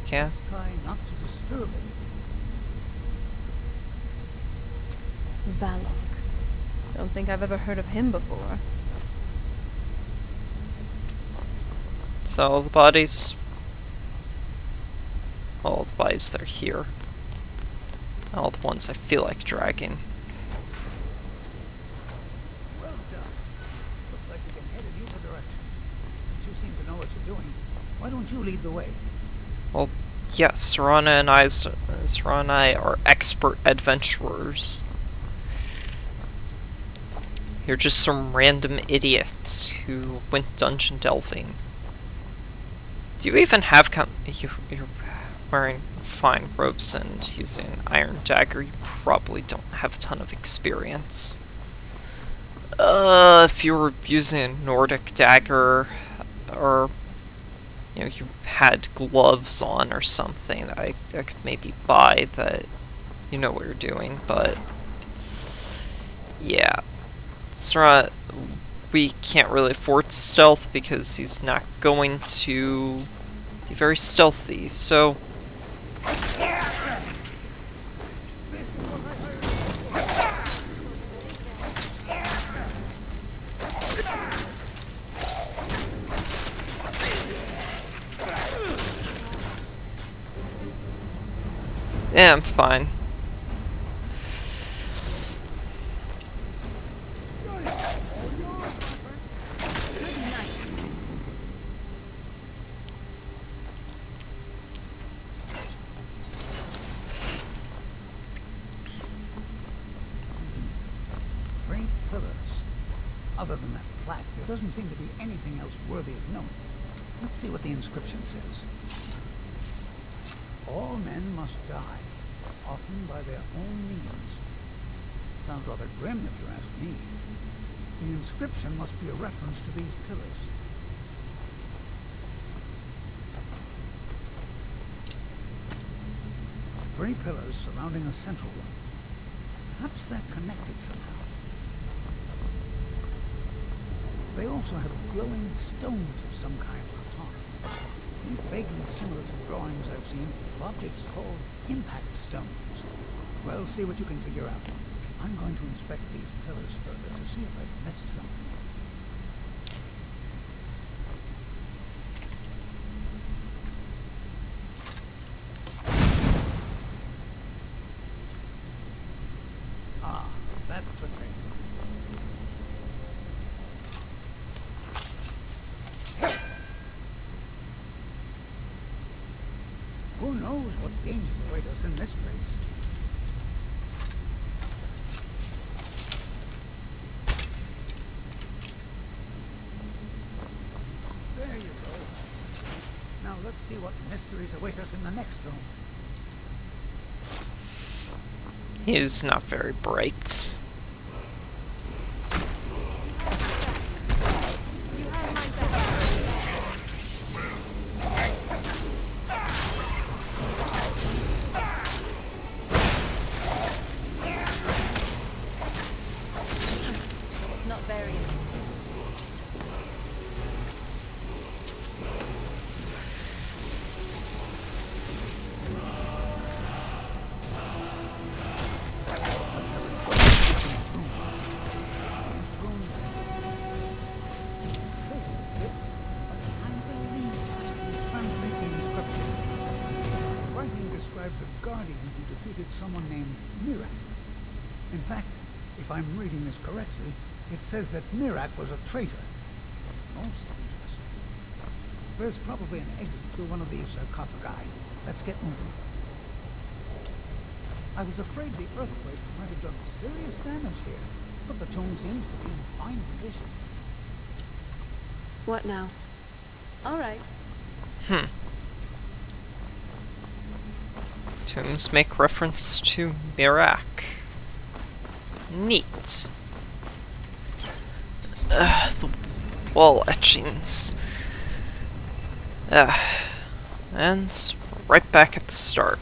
Can't... Try not to disturb it. Valok. Don't think I've ever heard of him before. So all the bodies... All the bodies that are here. All the ones I feel like dragging. Well done. Looks like we can head in either direction. Since you seem to know what you're doing, why don't you lead the way? Well, Yes, Serana and I are expert adventurers. You're just some random idiots who went dungeon delving. Do you even have you're wearing fine robes and using an iron dagger. You probably don't have a ton of experience. If you were using a Nordic dagger, or you had gloves on or something, I could maybe buy that you know what you're doing, but yeah. Serana, we can't really afford stealth because he's not going to be very stealthy, so yeah, I'm fine. Great pillars. Other than that plaque, there doesn't seem to be anything else worthy of note. Let's see what the inscription says. All men must die, often by their own means. Sounds rather grim if you ask me. The inscription must be a reference to these pillars. Three pillars surrounding a central one. Perhaps they're connected somehow. They also have glowing stones of some kind on top. Vaguely similar to drawings I've seen of objects called impact stones. Well, see what you can figure out. I'm going to inspect these pillars further to see if I've missed something. Ah, that's the thing. Who knows what dangers await us in this place? There you go. Now let's see what mysteries await us in the next room. He's not very bright. Not very. A guardian who defeated someone named Mirak. In fact, if I'm reading this correctly, it says that Mirak was a traitor. Most interesting. There's probably an exit through one of these sarcophagi. Let's get moving. I was afraid the earthquake might have done serious damage here, but the tomb seems to be in fine condition. What now? All right. Tombs make reference to Mirak. Neat. The wall etchings. And right back at the start.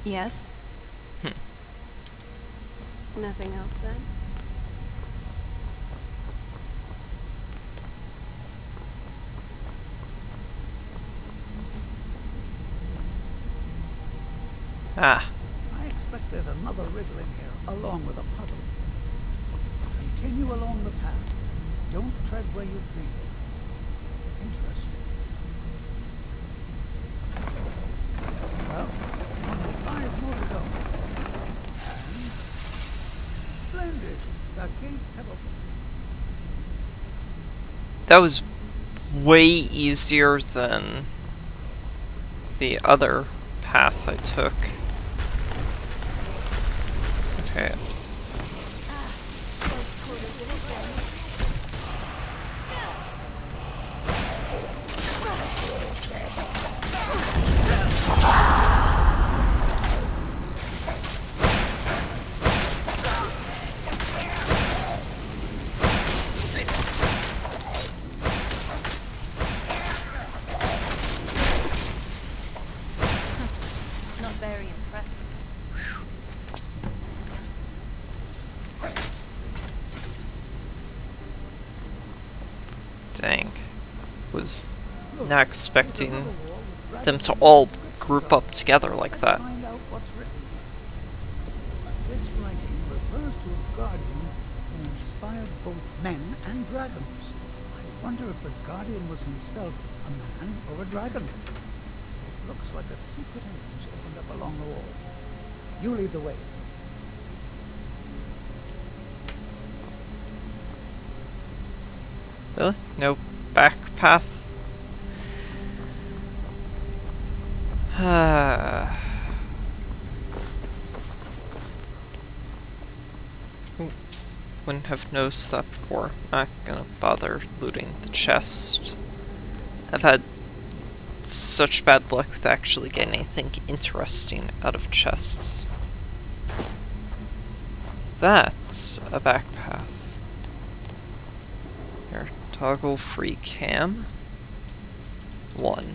Yes? Nothing else then? Ah, I expect there's another riddle in here, along with a puzzle. Continue along the path. Don't tread where you've been. Interesting. Well, only 5 more to go. And splendid. The gates have opened. that was way easier than the other path I took. Okay. Not very impressive. Dang. Was not expecting them to all group up together like that. Find out what's written. This writing refers to a guardian who inspired both men and dragons. I wonder if the guardian was himself a man or a dragon. It looks like a secret entrance opened up along the wall. You lead the way. Really? No back path? Wouldn't have noticed that before. Not gonna bother looting the chest. I've had such bad luck with actually getting anything interesting out of chests. That's a back path. Here, toggle free cam. 1.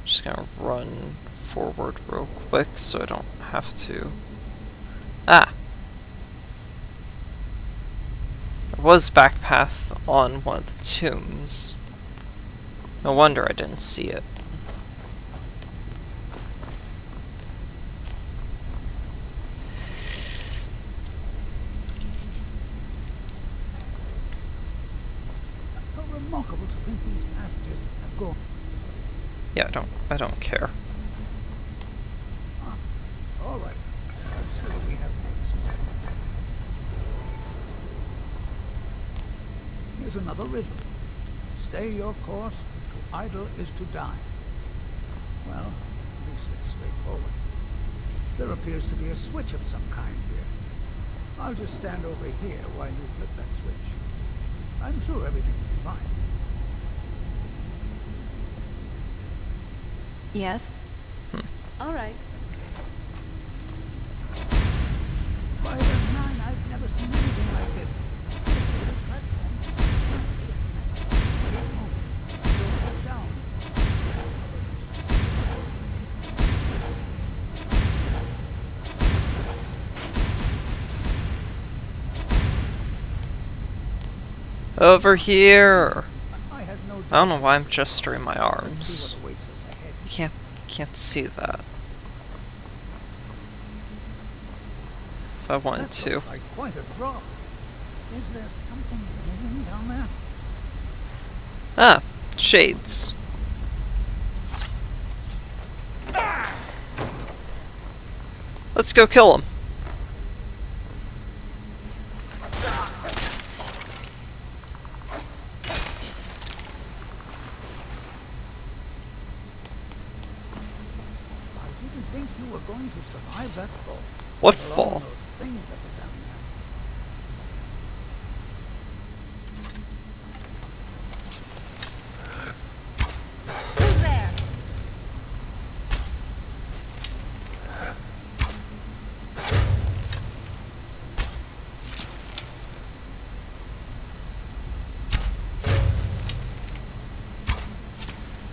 Just gonna run forward real quick so I don't have to. Ah! There was back path on one of the tombs. No wonder I didn't see it. How remarkable to think these passages have gone. Yeah, I don't care. All right. Let's see what we have next. Here's another riddle. Stay your course. To idle is to die. Well, at least it's straightforward. There appears to be a switch of some kind here. I'll just stand over here while you flip that switch. I'm sure everything will be fine. Yes? All right. 5 and 9, I've never seen anything like this. Don't go down. Over here! I had no doubt. I don't know why I'm gesturing my Let's arms. see what awaits us ahead. You can't see that. If I wanted That to. looks like quite a drop. Is there something moving down there? Ah, shades. Let's go kill him. I didn't think you were going to survive that fall. What let alone fall? those things that were down there. Who's there?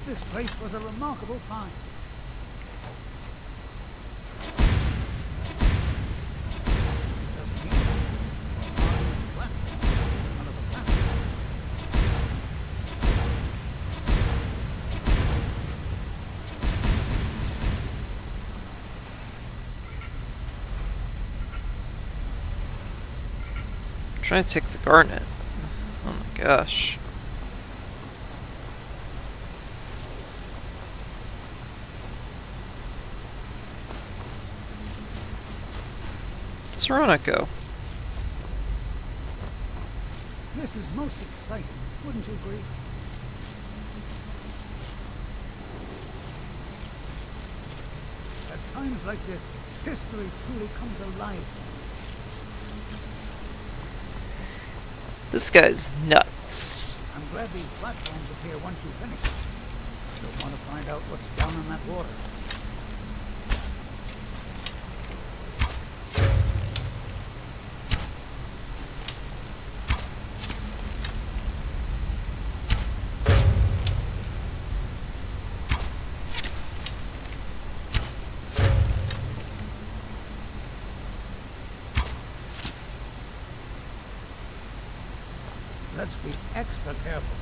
This place was a remarkable find. Doesn't mean that. Platform, none of the platform. trying to take the garnet. Oh my gosh. Where's Serana go? This is most exciting, wouldn't you agree? At times like this, history truly comes alive. This guy's nuts. I'm glad these platforms appear once you finish. You'll want to find out what's down in that water. Let's be extra careful.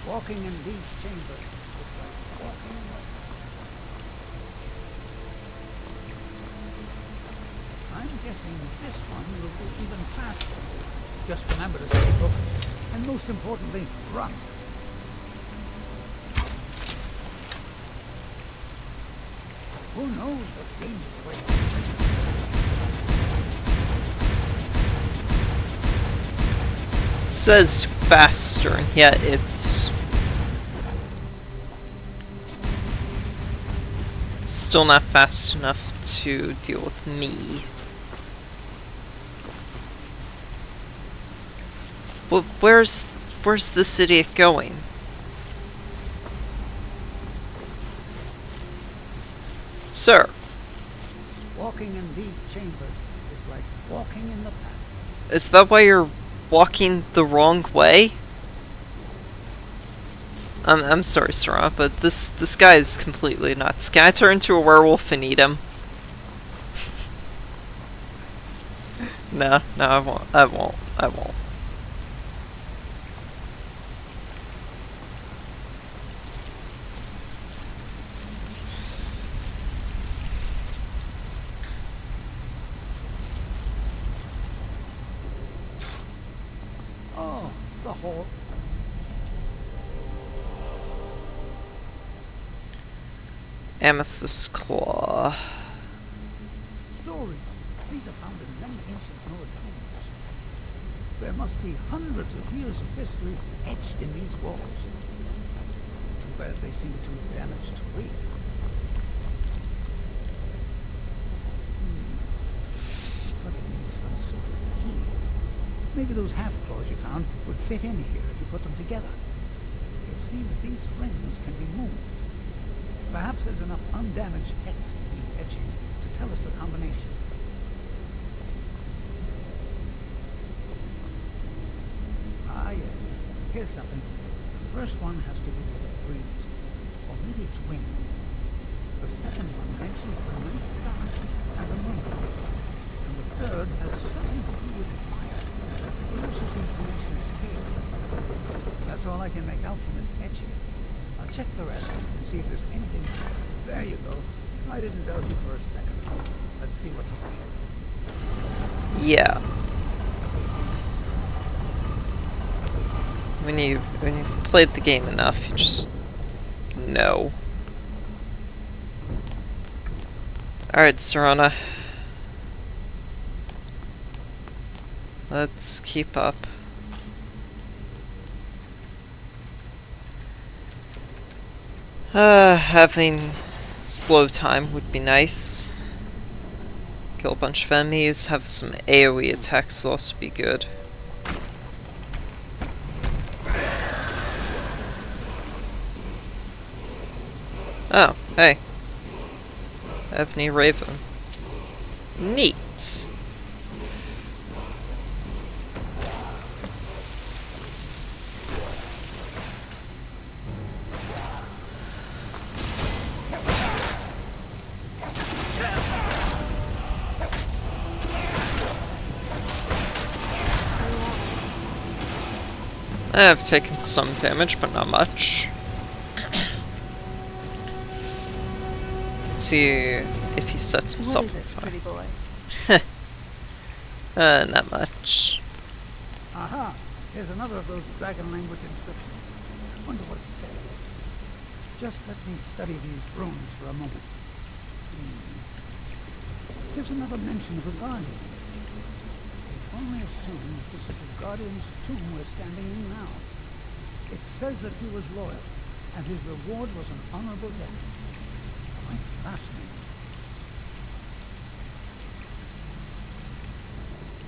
Walking in these chambers is like walking in the... I'm guessing this one will go even faster. Just remember to stay focused. And most importantly, run. Who knows what danger waits? Says faster, and yet it's still not fast enough to deal with me. Well, where's this idiot going? Sir. Walking in these chambers is like walking in the past. Is that why you're walking the wrong way? I'm sorry, Serana, but this guy is completely nuts. Can I turn into a werewolf and eat him? No, I won't. Oh, the hall. Amethyst Claw. Stories. These are found in many ancient Nord tombs. There must be hundreds of years of history etched in these walls. Too bad they seem too damaged to read. But it needs some sort of key. Maybe those half-claws you found would fit in here if you put them together. It seems these rings can be moved. Perhaps there's enough undamaged text in these etchings to tell us the combination. Ah, yes. Here's something. The first one has to do with a breeze. Or maybe it's wind. The second one mentions the night sky and the moon. And the third has something to do with fire. It also seems to mention scales. That's all I can make out from this etching. I'll check the rest and see if there's anything. There you go. I didn't doubt you for a second. Let's see what's over here. Yeah. When you've played the game enough, you just know. Alright, Serana. Let's keep up. Having slow time would be nice. Kill a bunch of enemies, have some AoE attacks will also be good. Oh, hey. Ebony Raven. Neat. I've taken some damage, but not much. Let's see if he sets himself What is it, on pretty boy? fire. Not much. Aha! Here's another of those dragon language inscriptions. Wonder what it says. Just let me study these runes for a moment. There's another mention of a guardian. I only assume that this is the guardian's tomb we're standing in now. It says that he was loyal, and his reward was an honorable death. Quite fascinating.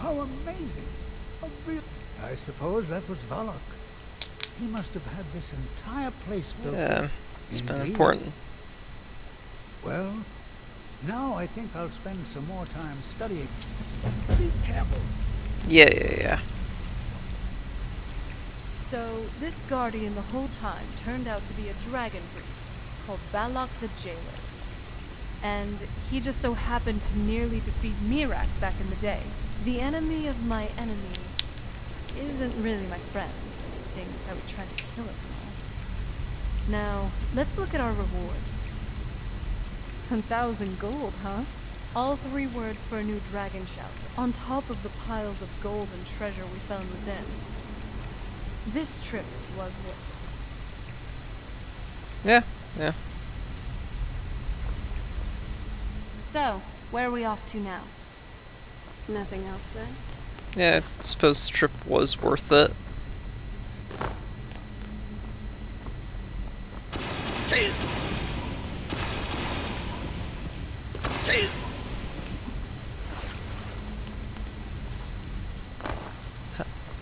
How amazing! A real... I suppose that was Valak. He must have had this entire place built. Yeah, it's been Indeed. important. Well, now I think I'll spend some more time studying. Be careful. Yeah. So, this guardian the whole time turned out to be a dragon priest called Balak the Jailer. And he just so happened to nearly defeat Mirak back in the day. The enemy of my enemy isn't really my friend, seeing as how he tried to kill us all. Now, let's look at our rewards. 1,000 gold, huh? All 3 words for a new dragon shout, on top of the piles of gold and treasure we found within. This trip was worth Yeah. it. So, where are we off to now? Nothing else then? Yeah, I suppose the trip was worth it.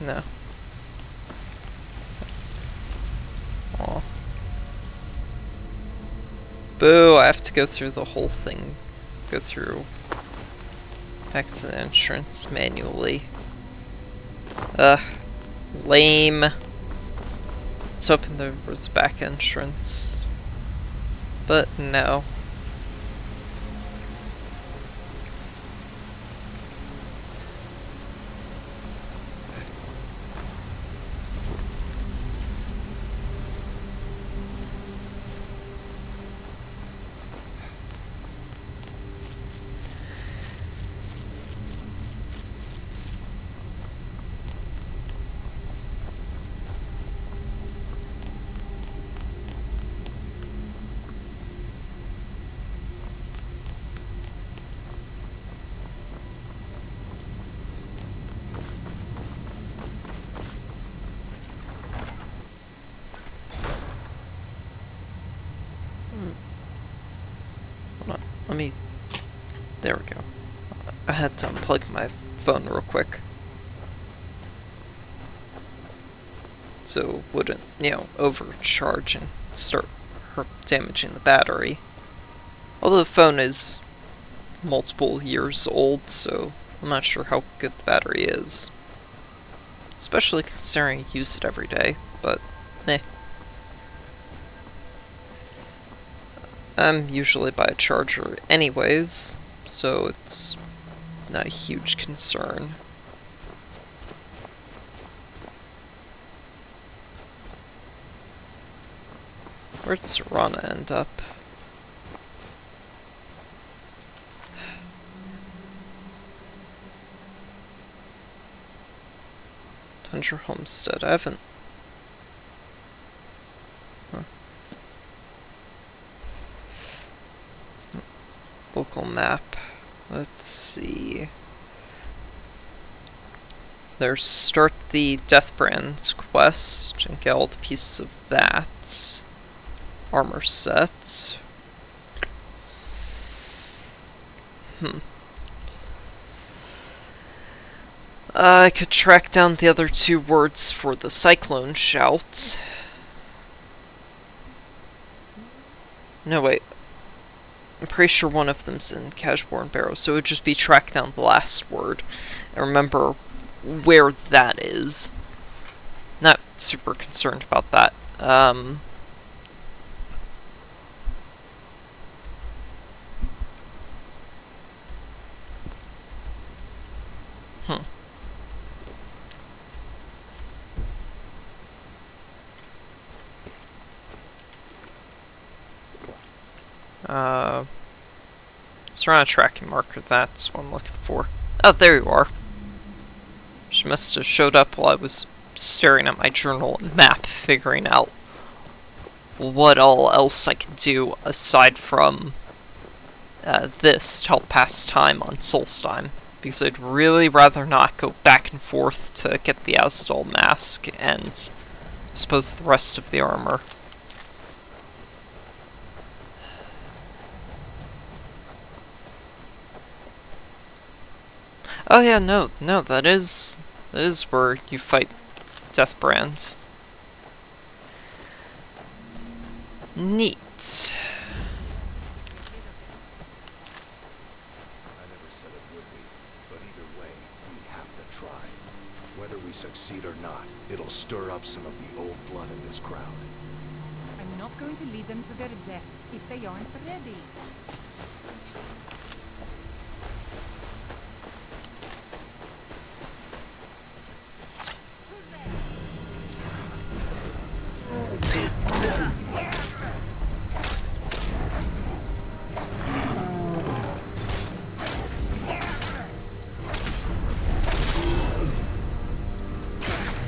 No. Aw. Boo, I have to go through the whole thing. Go through back to the entrance manually. Lame. I was hoping there was a back entrance. But no. Hold on, let me... There we go. I had to unplug my phone real quick. So it wouldn't, overcharge and start damaging the battery. Although the phone is multiple years old, so I'm not sure how good the battery is. Especially considering I use it every day, but eh. I'm usually by a charger anyways, so it's not a huge concern. Where'd Serana end up? Tundra Homestead. I haven't... Huh. Local map. Let's see. There's start the Deathbrands quest and get all the pieces of that. Armor set. I could track down the other 2 words for the Cyclone Shout. No, wait. I'm pretty sure one of them's in Cashborn Barrow, so it would just be track down the last word. And remember where that is. Not super concerned about that. It's around a tracking marker, that's what I'm looking for. Oh, there you are. She must have showed up while I was staring at my journal and map, figuring out what all else I could do aside from this to help pass time on Solstheim. Because I'd really rather not go back and forth to get the Azadol mask and I suppose the rest of the armor. Oh yeah, no, that is where you fight Deathbrand. Neat. I never said it would be, but either way, we have to try. Whether we succeed or not, it'll stir up some of the old blood in this crowd. I'm not going to lead them to their deaths if they aren't ready.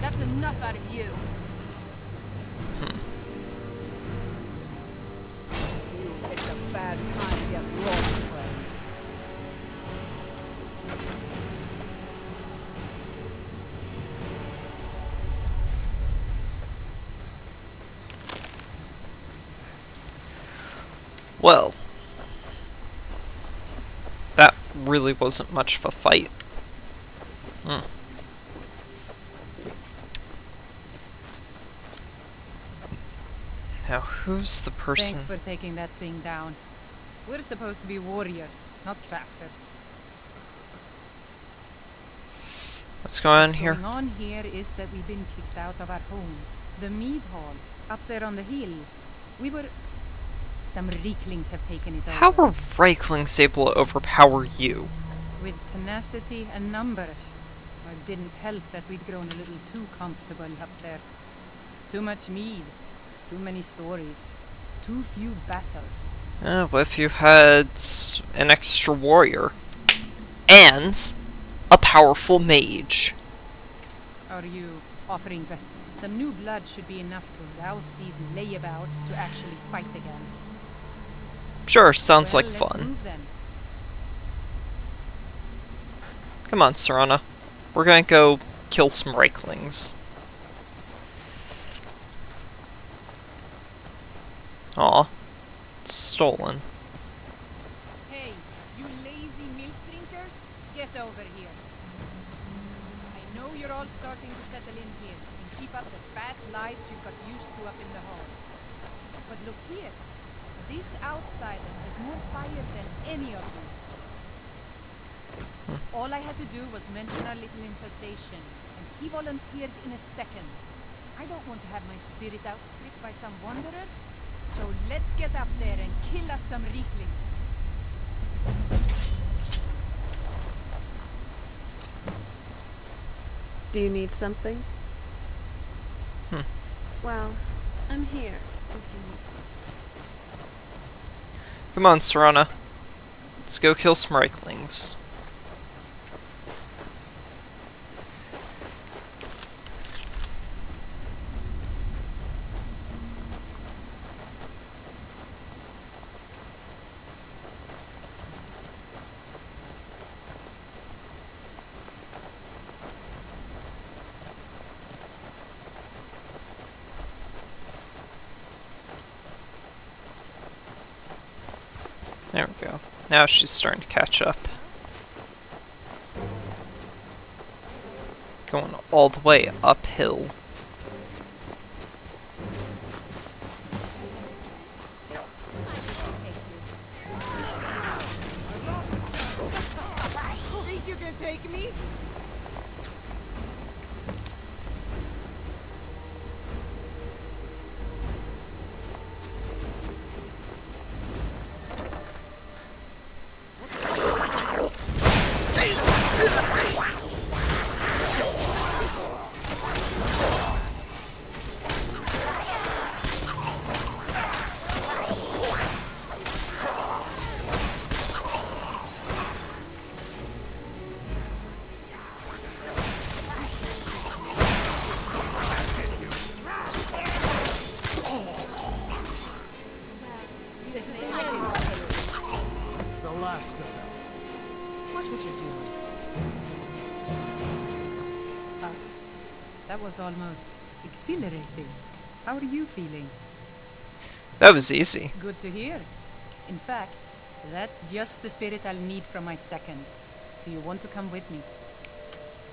That's enough out of you. You picked a bad time to get lost, friend. Well, that really wasn't much of a fight. Now, who's the person? Thanks for taking that thing down. We're supposed to be warriors, not crafters. What's going on What's here? going on here is that we've been kicked out of our home. The mead hall, up there on the hill. Some Reiklings have taken it over. How are Reiklings able to overpower you? With tenacity and numbers. It didn't help that we'd grown a little too comfortable up there. Too much mead, too many stories, too few battles. What if you had an extra warrior? And a powerful mage? Are you offering to... Some new blood should be enough to rouse these layabouts to actually fight again. Sure, sounds Well, like let's fun. move then. Come on, Serana. We're gonna go kill some Reiklings. Aw. It's stolen. Hey, you lazy milk drinkers, get over here. I know you're all starting to settle in here and keep up the fat lives you got used to up in the hall. But look here, this outsider has more fire than any of you. All I had to do was mention our little infestation, and he volunteered in a second. I don't want to have my spirit outstripped by some wanderer. So let's get up there and kill us some Reiklings. Do you need something? Hmm. Well, I'm here if you need. Come on, Serana. Let's go kill some Reiklings. There we go. Now she's starting to catch up. Going all the way uphill. That was almost exhilarating. How are you feeling? That was easy. Good to hear. In fact, that's just the spirit I'll need from my second. Do you want to come with me?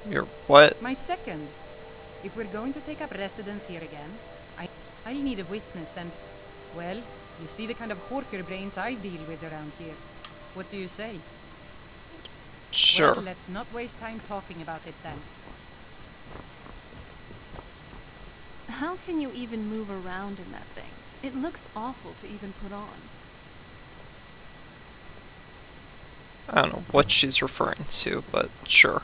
You're what? My second. If we're going to take up residence here again, I'll need a witness and, well, you see the kind of horker brains I deal with around here. What do you say? Sure. Well, let's not waste time talking about it then. How can you even move around in that thing? It looks awful to even put on. I don't know what she's referring to, but sure.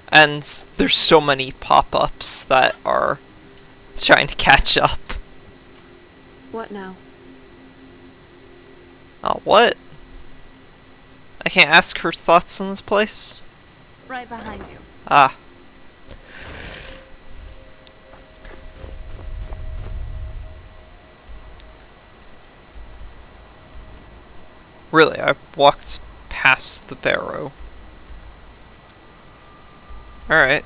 And there's so many pop-ups that are trying to catch up. What now? Oh, what? I can't ask her thoughts on this place? Right behind you. Ah. Really, I walked past the barrow. Alright.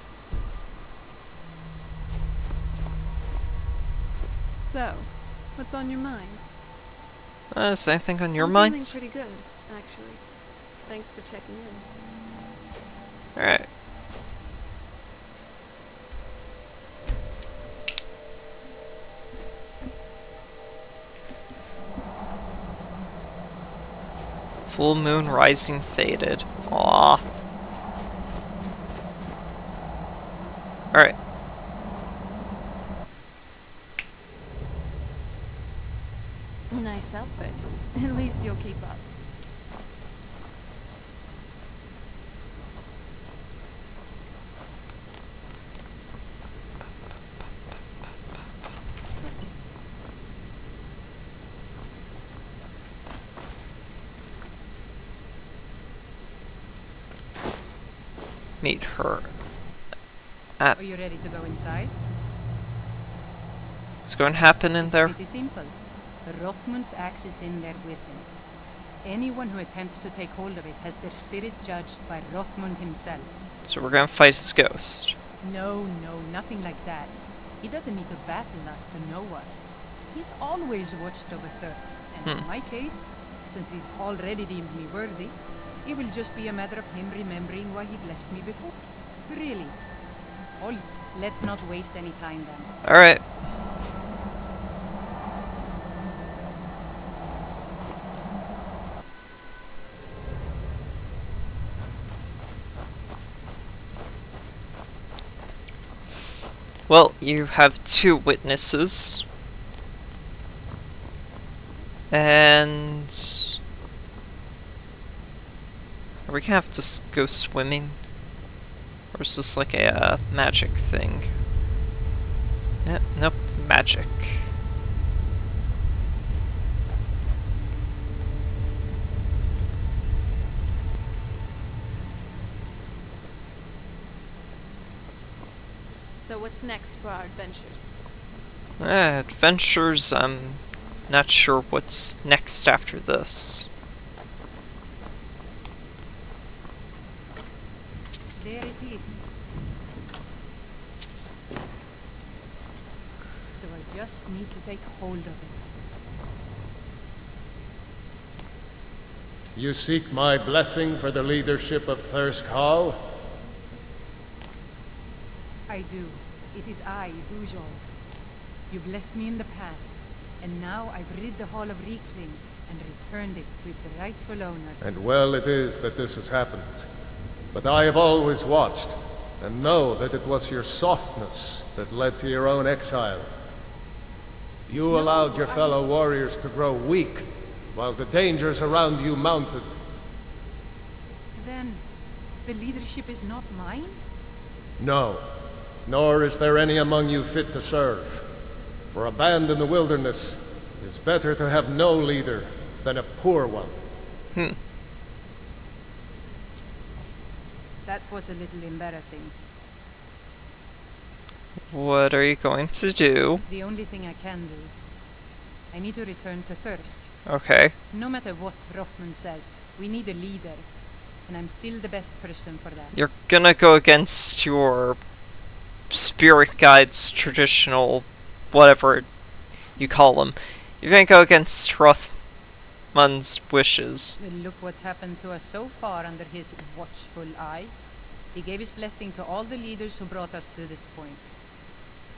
So, what's on your mind? Is anything on your I'm mind? feeling pretty good, actually. Thanks for checking in. Alright. Full moon rising faded. Aww. Alright. Nice outfit. At least you'll keep up. Meet her at. Are you ready to go inside? What's going to happen in there? Pretty simple. Rothmund's axe is in there with him. Anyone who attempts to take hold of it has their spirit judged by Rothmund himself. So we're gonna fight his ghost. No, nothing like that. He doesn't need to battle us to know us. He's always watched over Third. And in my case, since he's already deemed me worthy, it will just be a matter of him remembering why he blessed me before. Really. Let's not waste any time then. Alright. Well, you have two witnesses. And are we gonna have to go swimming? Or is this like a magic thing? Nope, magic. So what's next for our adventures? Adventures, I'm not sure what's next after this. There it is. So I just need to take hold of it. You seek my blessing for the leadership of Thirsk Hall? I do. It is I, Bujol. You blessed me in the past, and now I've rid the Hall of Reeklings and returned it to its rightful owners. And well it is that this has happened. But I have always watched, and know that it was your softness that led to your own exile. You allowed your fellow warriors to grow weak, while the dangers around you mounted. Then, the leadership is not mine? No, nor is there any among you fit to serve. For a band in the wilderness, it is better to have no leader than a poor one. That was a little embarrassing. What are you going to do? The only thing I can do. I need to return to Thirsk. Okay. No matter what Rothman says, we need a leader. And I'm still the best person for that. You're gonna go against your spirit guides, traditional, whatever you call them. You're gonna go against Rothman's wishes. Well, look what's happened to us so far under his watchful eye. He gave his blessing to all the leaders who brought us to this point.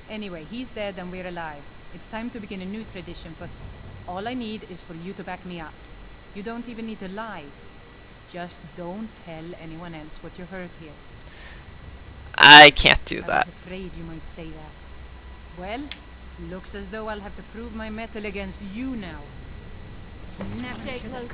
Anyway, he's dead and we're alive. It's time to begin a new tradition, but all I need is for you to back me up. You don't even need to lie. Just don't tell anyone else what you heard here. I can't do I that. was afraid you might say that. Well, looks as though I'll have to prove my mettle against you now. Stay close.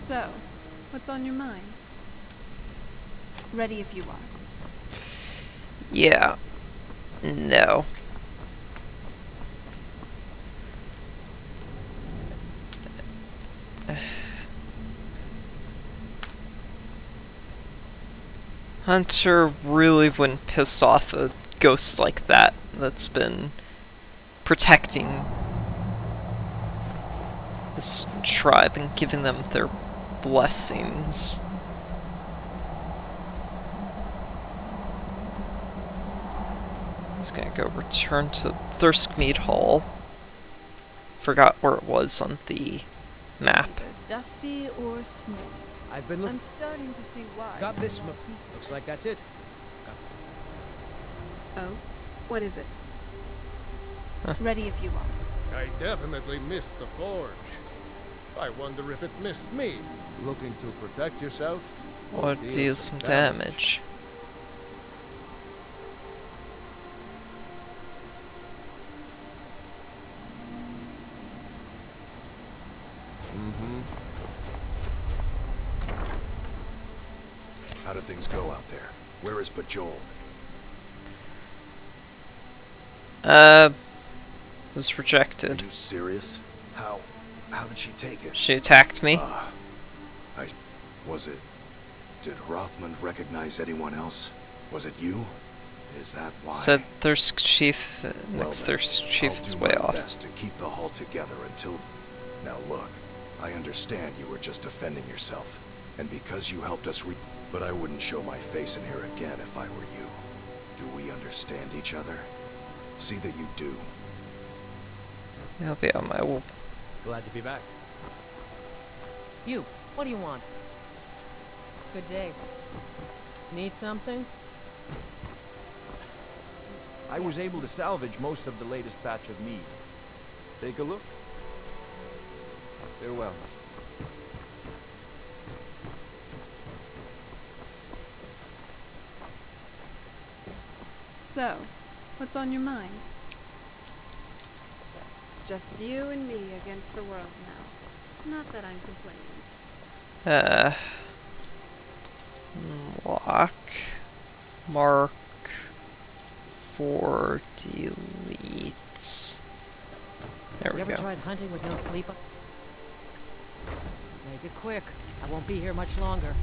So, what's on your mind? Ready if you are. Yeah. No. Hunter really wouldn't piss off a ghost like that that's been protecting this tribe and giving them their blessings. It's gonna go return to Thirskmead Hall. Forgot where it was on the map. Either dusty or snowy. I've been I'm starting to see why. Got this. Looks like that's it. Oh, what is it? Huh. Ready if you are. I definitely missed the forge. I wonder if it missed me. Looking to protect yourself? Or deal some damage. How did things go out there? Where is Bajol? Was Are rejected. you serious? How did she take it? She attacked me. Was it... Did Rothman recognize anyone else? Was it you? Is that why? Said Thirsk Chief, Well next then, Thirsk Chief I'll is do way my off. best to keep the hull together until... Now look, I understand you were just defending yourself. And because you helped us But I wouldn't show my face in here again if I were you. Do we understand each other? See that you do. I'll be on my way. Glad to be back. You, what do you want? Good day. Need something? I was able to salvage most of the latest batch of mead. Take a look. Farewell. So, what's on your mind? Just you and me against the world now. Not that I'm complaining. Lock. Mark. For deletes. There we You ever go. tried hunting with no sleep? Make it quick. I won't be here much longer.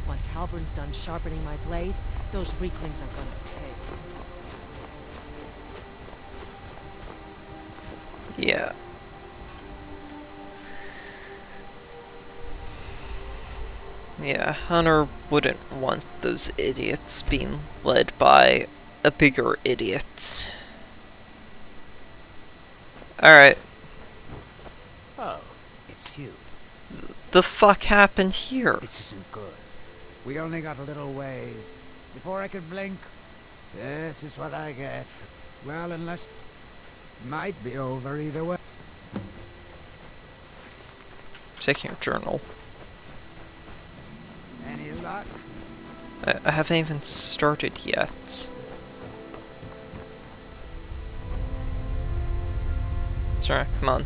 Once Halvern's done sharpening my blade, those weaklings are gonna pay. Yeah. Yeah, Hunter wouldn't want those idiots being led by a bigger idiot. Alright, Oh, it's you. the fuck happened here? This isn't good. We only got a little ways. Before I could blink, this is what I get. Well, unless... Might be over either way. Taking your journal. Any luck? I haven't even started yet. Sorry, come on.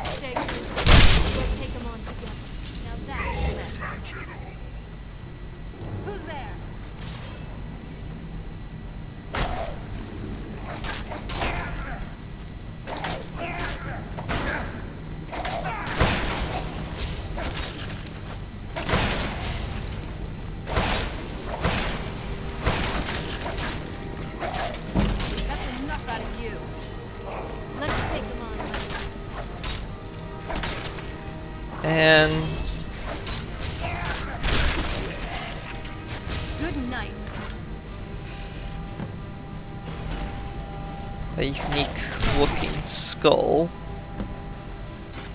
Stay close. We'll take them on together. Now that's better. Who's there? And Good night. a unique looking skull.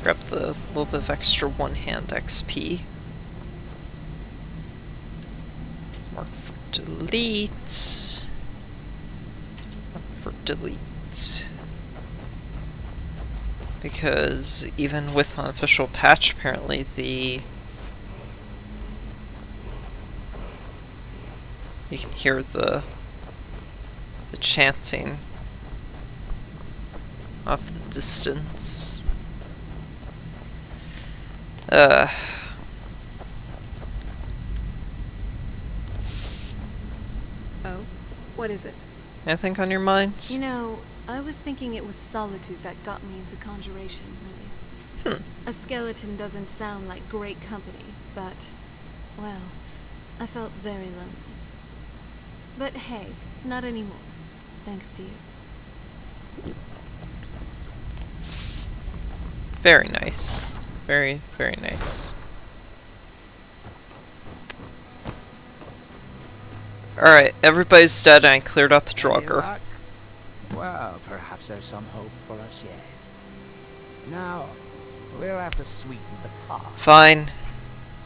Grab the little bit of extra one-hand XP. Mark for delete. Mark for delete. Because even with an official patch, apparently you can hear the chanting off in the distance. Oh, what is it? Anything on your mind? You know, I was thinking it was solitude that got me into conjuration, really. A skeleton doesn't sound like great company, but, well, I felt very lonely. But hey, not anymore. Thanks to you. Very nice. Very, very nice. Alright, everybody's dead and I cleared out the Draugr. Well, perhaps there's some hope for us yet. Now, we'll have to sweeten the pot. Fine.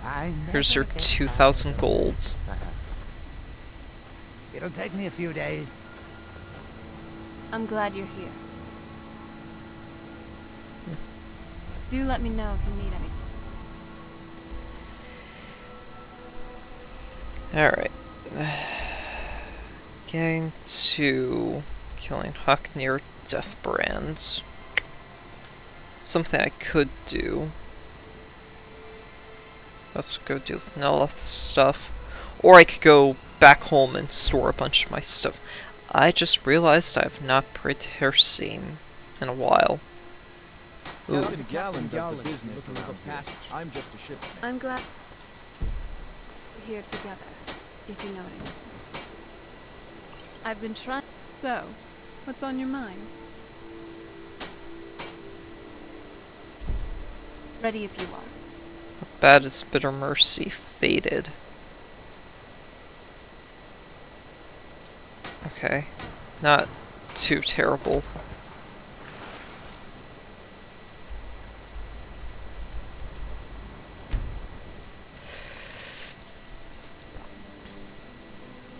I Here's your never get 2,000 tired of gold. this. It'll take me a few days. I'm glad you're here. Do let me know if you need anything. Alright. Getting to killing Huck near Deathbrand. Something I could do. Let's go do the Nelith stuff. Or I could go back home and store a bunch of my stuff. I just realized I have not prayed Hircine in a while. Ooh. Captain Gallon does the business around here. I'm just a ship. I'm glad we're here together, if you know what I mean. I've been trying. So, what's on your mind? Ready if you are. Bad as Bitter Mercy faded. Okay. Not too terrible.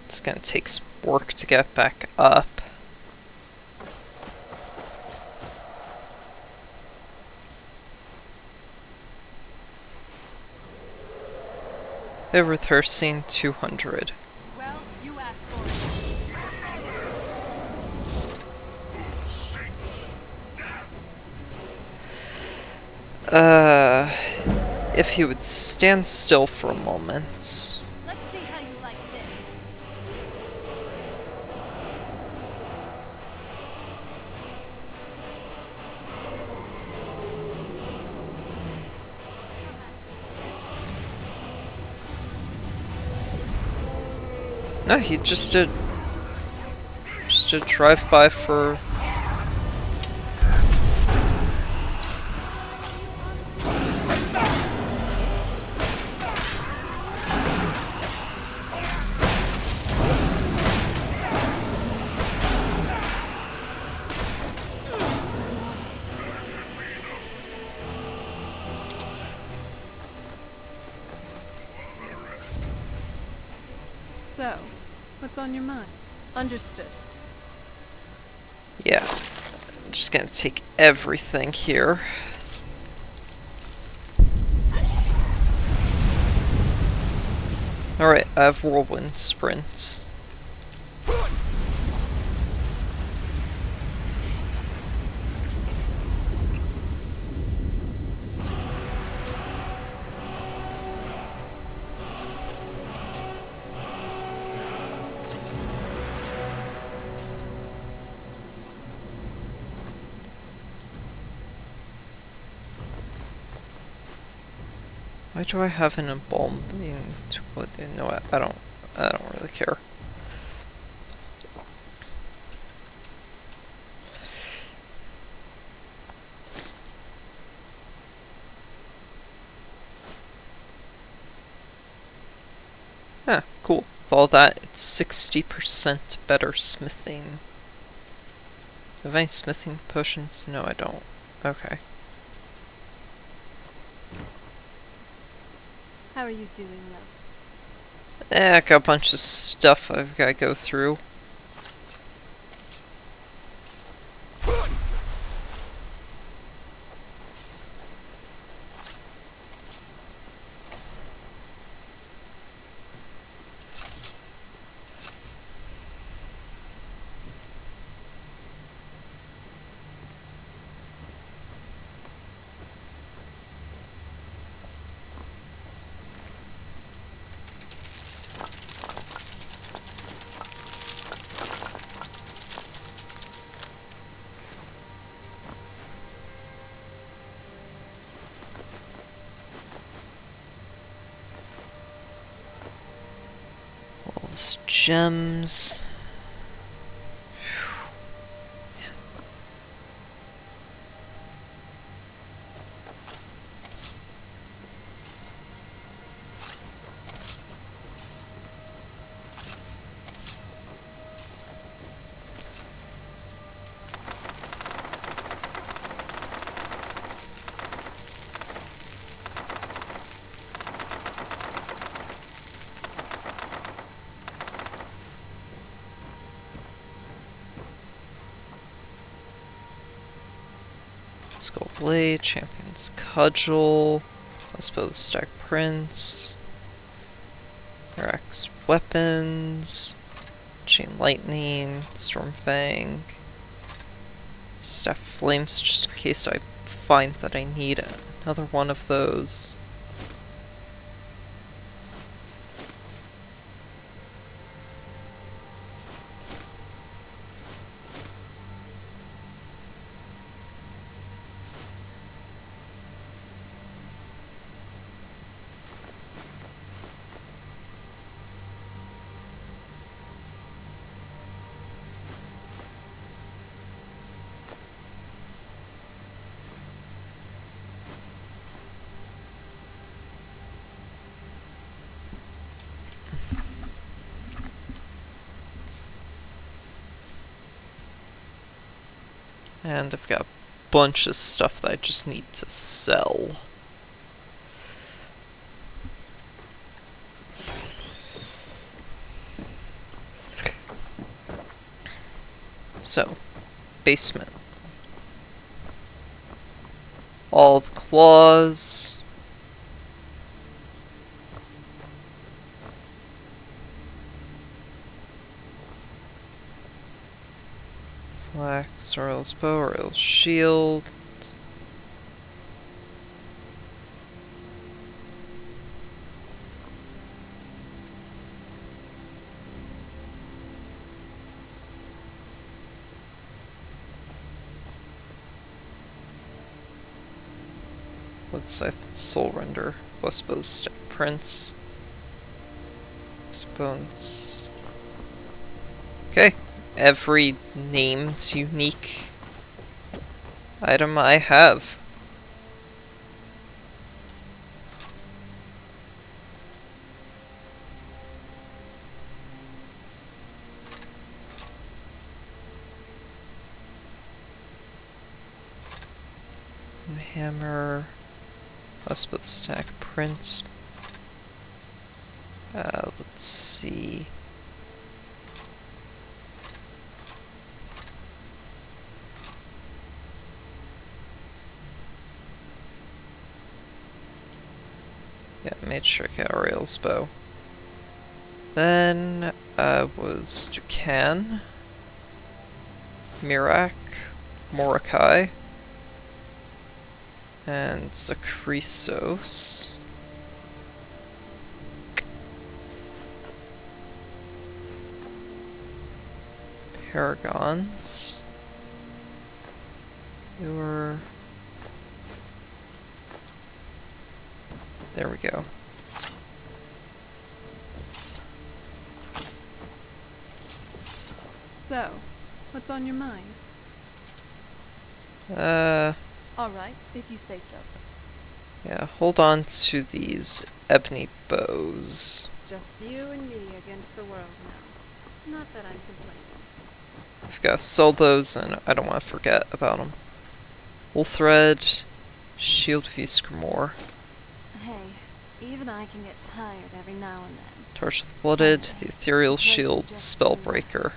It's gonna take some work to get back up. Over Hircine 200. Well, you asked for it. If you would stand still for a moment. Let's see how you like this. No, he just did a drive-by for... So, what's on your mind? Understood. Yeah. I'm just gonna take everything here. Alright, I have whirlwind sprints. Why do I have an embalming to put in? No, I don't really care. Cool. With all that, it's 60% better smithing. Have I smithing potions? No, I don't. Okay. How are you doing, love? I got a bunch of stuff I've got to go through. All those gems. Skull Blade, Champion's Cudgel, let's put the Stack Prince, Rax Weapons, Chain Lightning, Stormfang, Staff Flames, just in case I find that I need another one of those. And I've got a bunch of stuff that I just need to sell. So, basement. All the claws. Flax, Royal's bow, Royal's shield. Let's say Soul Render, plus both Stack Prince. Bones. Okay. Every named unique item I have. Hammer. Let's put Stack Prince. Let's see. Yeah, made sure I got Rail's bow. Then was Dukan, Mirak, Morokai, and Zakrisos. Paragons. There we go. So, what's on your mind? Alright, if you say so. Yeah, hold on to these ebony bows. just you and me against the world now. Not that I'm complaining. I've got to sell those, and I don't want to forget about them. Wool thread, shield piece, Grimoire. Hey, even I can get tired every now and then. Torch of the Blooded, Anyway, the Ethereal the place is Shield, just Spellbreaker. nice.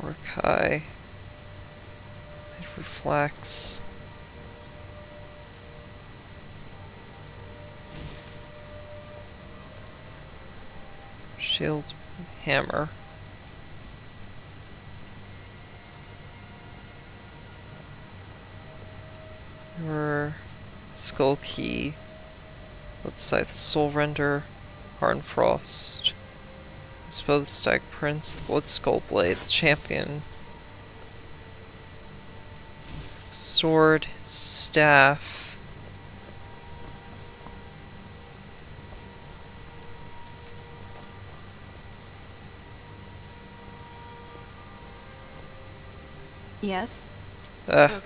Mordecai. Reflex. Shield, hammer. Hammer, skull key. Let's say the soul render, Harn Frost. Spell the Stag Prince, the Blood Skull Blade, the champion. Sword, staff. Yes? Okay. Okay.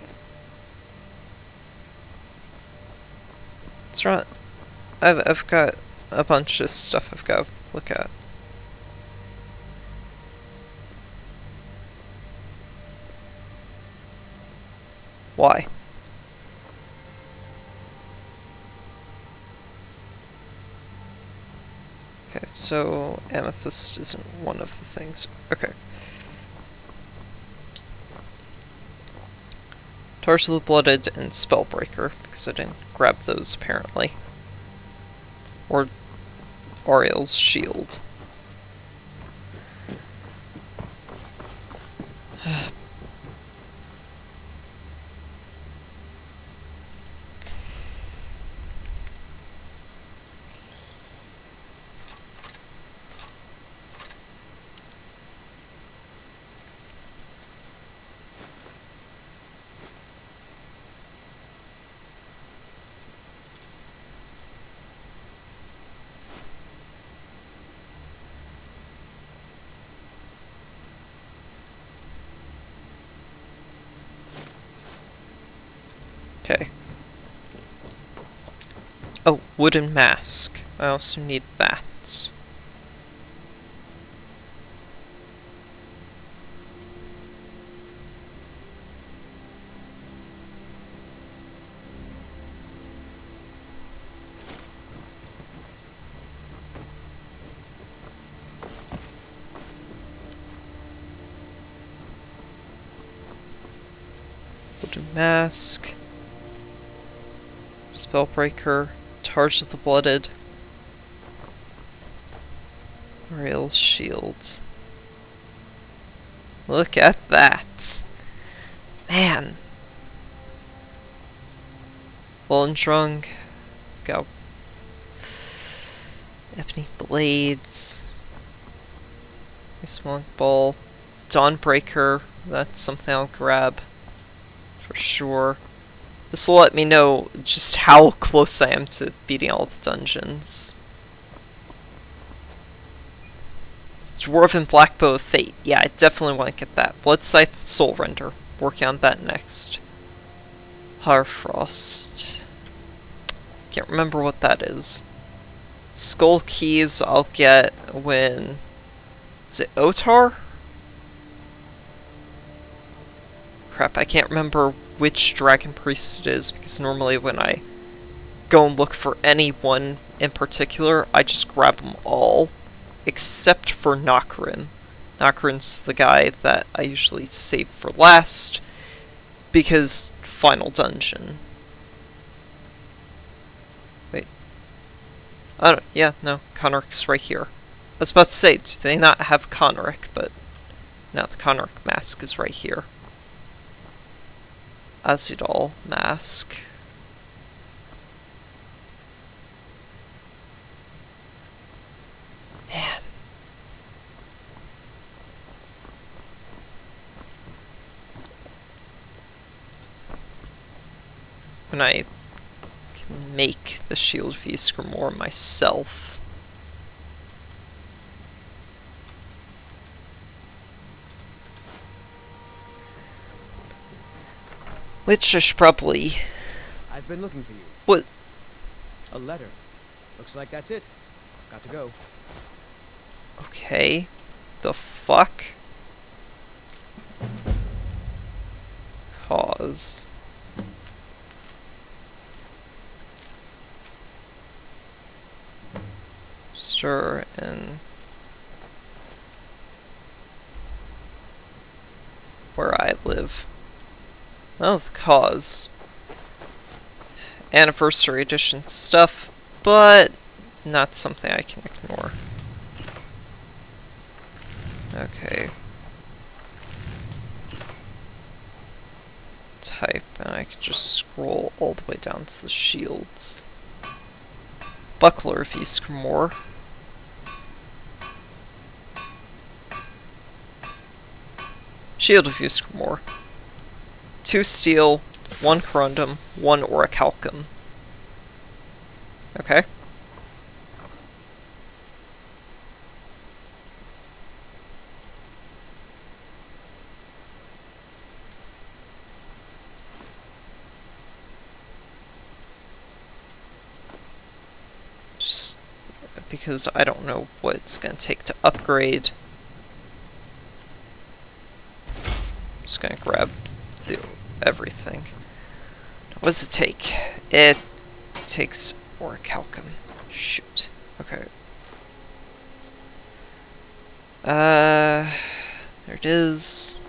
It's right. I've got a bunch of stuff I've got to look at. Why? Okay, so amethyst isn't one of the things. Okay. Torch of the Blooded and Spellbreaker, because I didn't grab those apparently. Or Ariel's Shield. Okay. Oh, wooden mask. I also need that. Wooden mask. Spellbreaker, Torch of the Blooded, Ariel's Shield. Look at that! Man! Lundrung, got Ebony Blades, Ice Monk Ball, Dawnbreaker, that's something I'll grab for sure. This will let me know just how close I am to beating all the dungeons. Dwarven Blackbow of Fate. Yeah, I definitely want to get that. Blood Scythe and Soul Render. Working on that next. Harfrost. Can't remember what that is. Skull Keys I'll get when... Is it Otar? Crap, I can't remember which Dragon Priest it is, because normally when I go and look for anyone in particular, I just grab them all, except for Nokrin. Nokrin's the guy that I usually save for last, because final dungeon. Wait. Oh, yeah, no, Conric's right here. I was about to say, do they not have Conric, but no, the Conric mask is right here. Azidol mask. Man. When I can make the Shield of Ysgramor myself. Which I should probably... I've been looking for you. What? A letter. Looks like that's it. Got to go. Okay. The fuck? Cause... Stir and... where I live. Well, the cause. Anniversary edition stuff, but not something I can ignore. Okay. Type, and I can just scroll all the way down to the shields. Buckler of Ysgramor. Shield of Ysgramor. 2 steel, 1 corundum, 1 orichalcum. Okay. Just because I don't know what it's going to take to upgrade. I'm just going to grab everything. What does it take? It takes orichalcum. Shoot. Okay. There it is.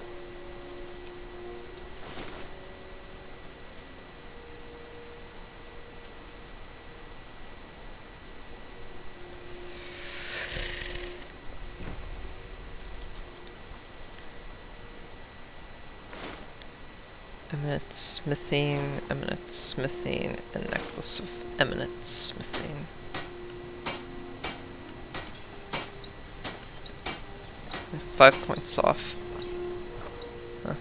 Eminent smithing, and necklace of eminent smithing. And 5 points off. Huh.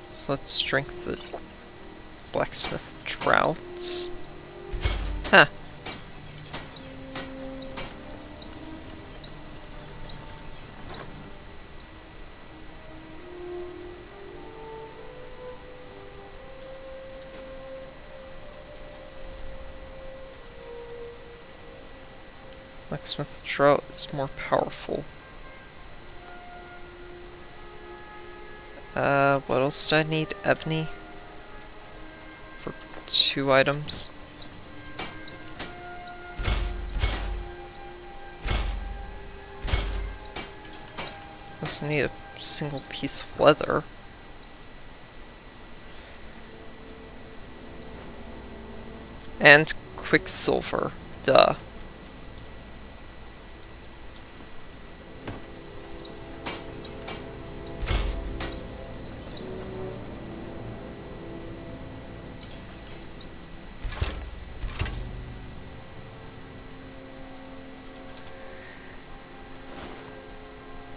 So let's drink the blacksmith draughts. Huh. Blacksmith Trout is more powerful. What else do I need? Ebony? For 2 items. Also need a single piece of leather. And quicksilver. Duh.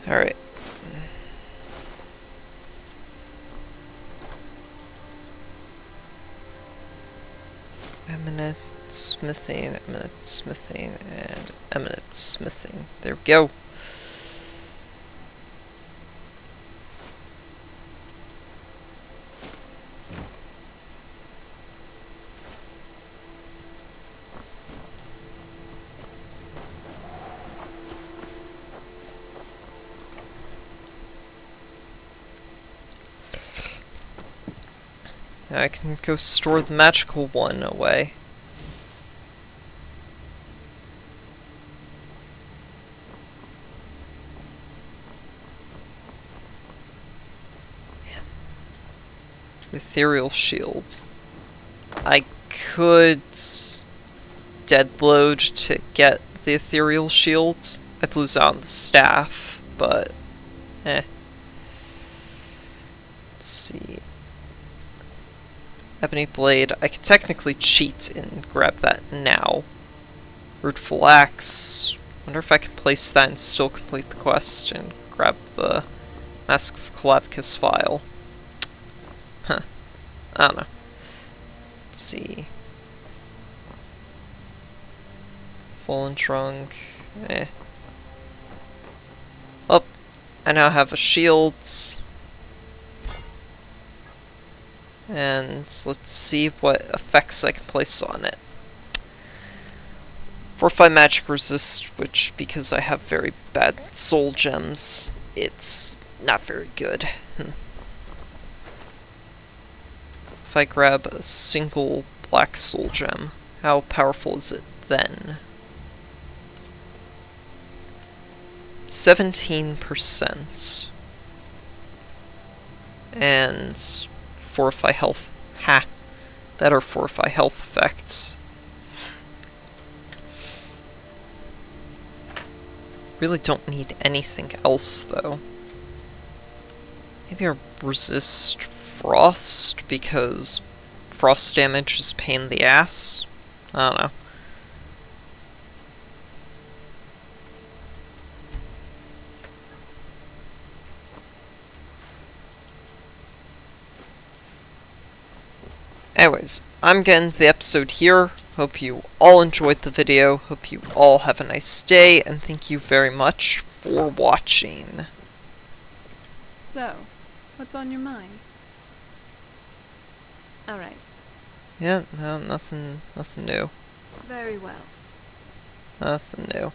Alright. Eminent smithing, and eminent smithing. There we go. Now I can go store the magical one away. Ethereal shield. I could deadload to get the ethereal shields. I'd lose out on the staff, but eh. Let's see. Ebony blade. I could technically cheat and grab that now. Rootful axe. Wonder if I can place that and still complete the quest and grab the Mask of Calavicus file. Huh. I don't know. Let's see. Fallen trunk. Eh. Oh, I now have a shield. And let's see what effects I can place on it. Fortify magic resist, which, because I have very bad soul gems, it's not very good. If I grab a single black soul gem, how powerful is it then? 17%. And fortify health. Ha! Better fortify health effects. Really don't need anything else, though. Maybe I'll resist frost, because frost damage is a pain in the ass. I don't know. Anyways, I'm getting the episode here. Hope you all enjoyed the video. Hope you all have a nice day, and thank you very much for watching. So, what's on your mind? Alright. Yeah, no, nothing new. Very well. Nothing new.